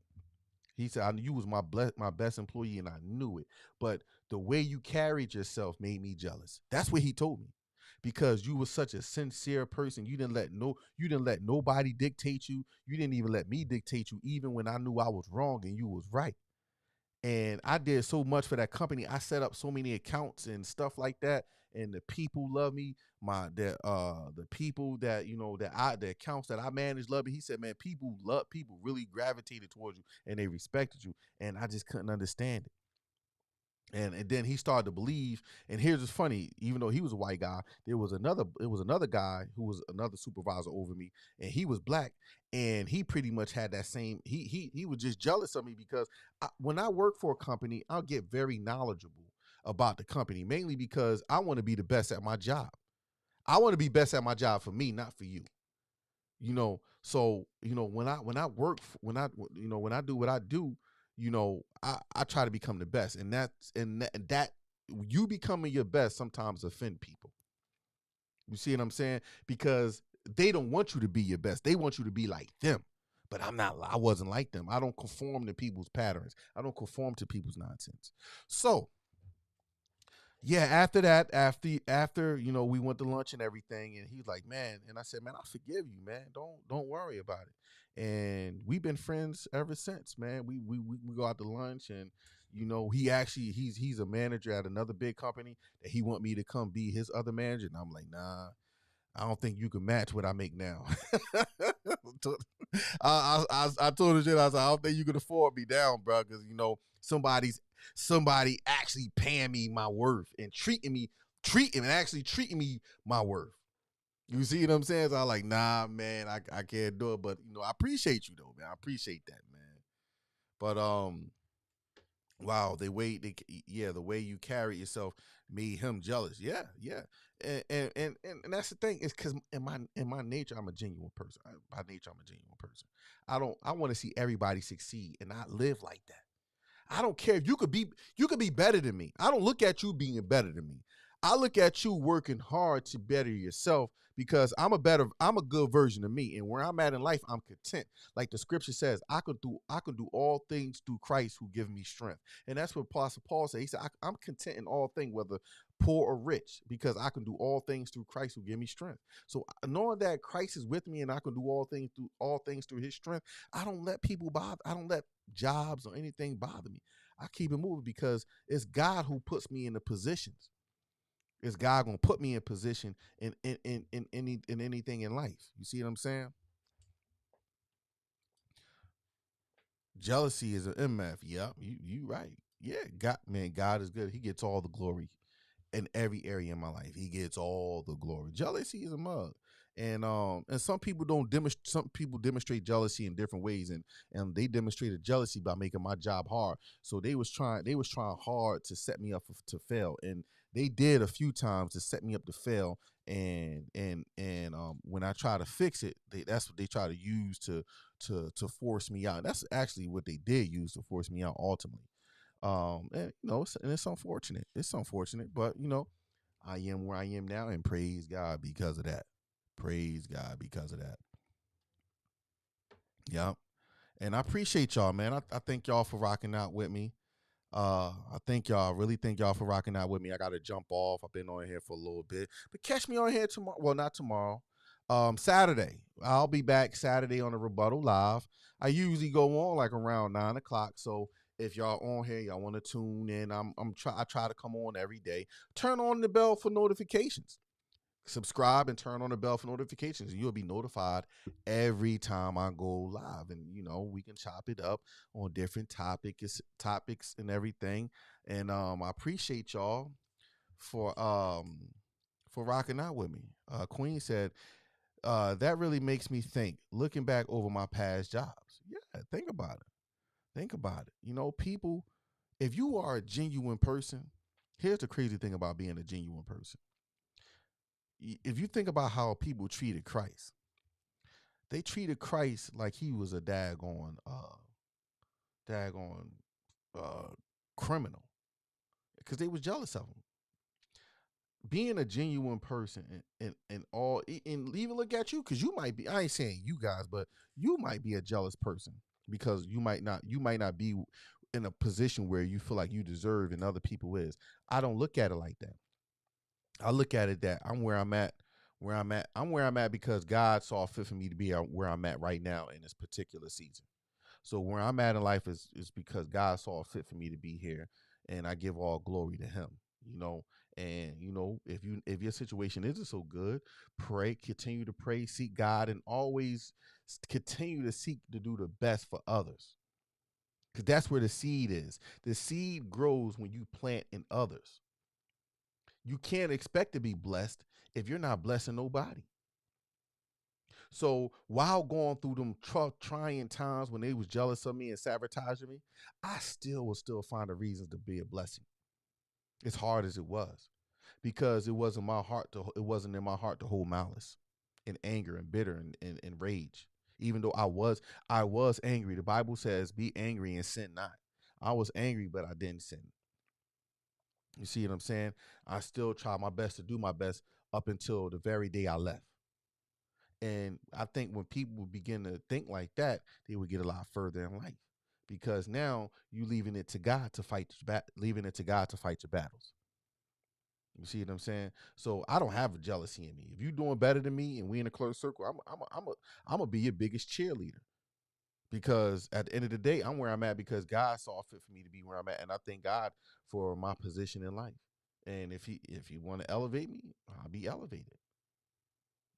Speaker 2: He said, you was my best employee, and I knew it. But the way you carried yourself made me jealous. That's what he told me. Because you were such a sincere person. You didn't let nobody dictate you. You didn't even let me dictate you, even when I knew I was wrong and you was right. And I did so much for that company. I set up so many accounts and stuff like that. And the people love me. The people that, the accounts that I managed love me. He said, man, people really gravitated towards you and they respected you. And I just couldn't understand it. And then he started to believe, and here's what's funny, even though he was a white guy, it was another guy who was another supervisor over me, and he was black, and he pretty much had that same, he was just jealous of me because when I work for a company, I'll get very knowledgeable about the company, mainly because I want to be the best at my job. I want to be best at my job for me, not for you. So when I work, when I do what I do, I try to become the best, and that you becoming your best sometimes offend people. You see what I'm saying? Because they don't want you to be your best. They want you to be like them. But I'm not. I wasn't like them. I don't conform to people's patterns. I don't conform to people's nonsense. So yeah, after that, after we went to lunch and everything, and he was like, "Man," and I said, "Man, I forgive you, man. Don't worry about it." And we've been friends ever since, man. We go out to lunch, and he's a manager at another big company that he want me to come be his other manager, and I'm like, nah. I don't think you can match what I make now. I told him shit. I was like, I don't think you can afford me down, bro, because somebody actually paying me my worth and actually treating me my worth. You see what I'm saying? So I'm like, nah, man, I can't do it. But I appreciate you though, man. I appreciate that, man. But wow, the way you carry yourself made him jealous. Yeah, yeah, and that's the thing is because in my nature, I'm a genuine person. By nature, I'm a genuine person. I want to see everybody succeed and not live like that. I don't care if you could be better than me. I don't look at you being better than me. I look at you working hard to better yourself because I'm a good version of me. And where I'm at in life, I'm content. Like the scripture says, I can do all things through Christ who give me strength. And that's what Apostle Paul said. He said, I'm content in all things, whether poor or rich, because I can do all things through Christ who give me strength. So knowing that Christ is with me and I can do all things through his strength, I don't let people bother. I don't let jobs or anything bother me. I keep it moving because it's God who puts me in the positions. It's God gonna put me in position in anything in life. You see what I'm saying? Jealousy is an MF. Yep, you right. Yeah, God is good. He gets all the glory in every area in my life. He gets all the glory. Jealousy is a mug. And some people don't demonstrate some people demonstrate jealousy in different ways, and they demonstrated jealousy by making my job hard. So they was trying hard to set me up to fail, and they did a few times to set me up to fail. And when I try to fix it, that's what they try to use to force me out. That's actually what they did use to force me out ultimately. And it's unfortunate. It's unfortunate, but I am where I am now, and praise God because of that. Praise God because of that. Yep. And I appreciate y'all, man. I thank y'all for rocking out with me. Really thank y'all for rocking out with me. I gotta jump off. I've been on here for a little bit. But catch me on here tomorrow. Well, not tomorrow. Saturday. I'll be back Saturday on the Rebuttal Live. I usually go on like around 9 o'clock. So if y'all on here, y'all want to tune in. I try to come on every day. Turn on the bell for notifications. Subscribe and turn on the bell for notifications. You'll be notified every time I go live. And we can chop it up on different topics and everything. And I appreciate y'all for rocking out with me. Queen said, that really makes me think, looking back over my past jobs. Yeah, think about it. Think about it. People, if you are a genuine person, here's the crazy thing about being a genuine person. If you think about how people treated Christ, they treated Christ like he was a daggone uh, criminal because they was jealous of him. Being a genuine person and all, and even look at you, because you might be, I ain't saying you guys, but you might be a jealous person because you might not be in a position where you feel like you deserve and other people is. I don't look at it like that. I look at it that I'm where I'm at, I'm where I'm at because God saw fit for me to be where I'm at right now in this particular season. So where I'm at in life is because God saw fit for me to be here, and I give all glory to Him. You know, and if your situation isn't so good, pray, continue to pray, seek God, and always continue to seek to do the best for others, because that's where the seed is. The seed grows when you plant in others. You can't expect to be blessed if you're not blessing nobody. So while going through them trying times when they was jealous of me and sabotaging me, I still will still find a reason to be a blessing. As hard as it was, because it wasn't in my heart to hold malice. in anger and bitter and rage. Even though I was angry. The Bible says, be angry and sin not. I was angry, but I didn't sin. You see what I'm saying? I still try my best to do my best up until the very day I left. And I think when people begin to think like that, they would get a lot further in life, because now you leaving it to God to fight, leaving it to God to fight your battles. You see what I'm saying? So I don't have a jealousy in me. If you're doing better than me and we in a close circle, I'm gonna be your biggest cheerleader. Because at the end of the day, I'm where I'm at because God saw fit for me to be where I'm at, and I thank God for my position in life. And if he want to elevate me, I'll be elevated.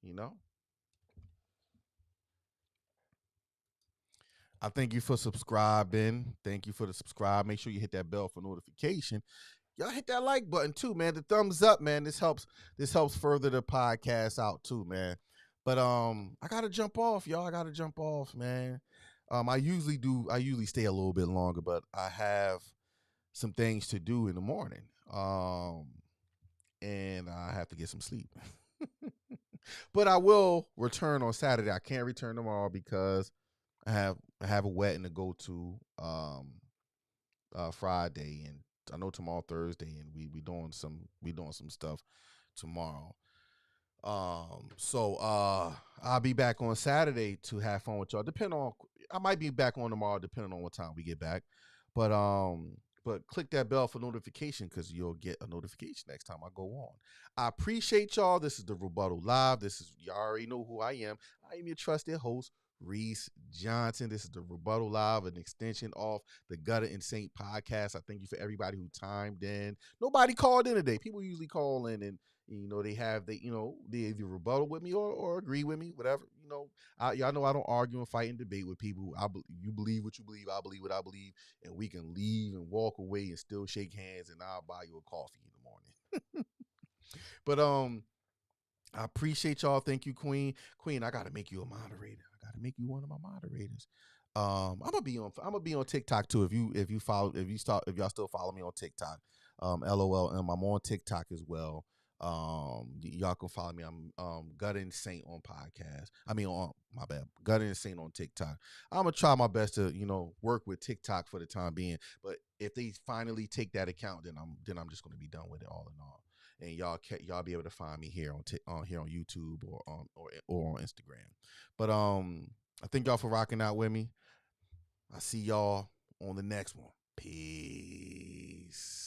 Speaker 2: You know. I thank you for subscribing. Thank you for the subscribe. Make sure you hit that bell for notification. Y'all hit that like button too, man. The thumbs up, man. This helps further the podcast out too, man. But I gotta jump off, y'all. I gotta jump off, man. I usually stay a little bit longer, but I have some things to do in the morning. And I have to get some sleep. But I will return on Saturday. I can't return tomorrow because I have a wedding to go to Friday, and I know tomorrow Thursday, and we doing some stuff tomorrow. So I'll be back on Saturday to have fun with y'all. I might be back on tomorrow depending on what time we get back. But click that bell for notification because you'll get a notification next time I go on. I appreciate y'all. This is the Rebuttal Live. Y'all already know who I am. I am your trusted host, Reese Johnson. This is the Rebuttal Live, an extension of the Gutter and Saint podcast. I thank you for everybody who timed in. Nobody called in today. People usually call in and they either rebuttal with me or agree with me, whatever. Y'all know I don't argue and fight and debate with people. You believe what you believe, I believe what I believe, and we can leave and walk away and still shake hands, and I'll buy you a coffee in the morning. But I appreciate y'all. Thank you, Queen. Queen, I gotta make you a moderator. I gotta make you one of my moderators. I'm gonna be on TikTok too. If y'all still follow me on TikTok, LOLM. I'm on TikTok as well. Y'all can follow me. I'm Gutter and Saint on podcast. My bad, Gutter and Saint on TikTok. I'm gonna try my best to work with TikTok for the time being. But if they finally take that account, then I'm just gonna be done with it all in all. And y'all be able to find me here on YouTube or on Instagram. But I thank y'all for rocking out with me. I see y'all on the next one. Peace.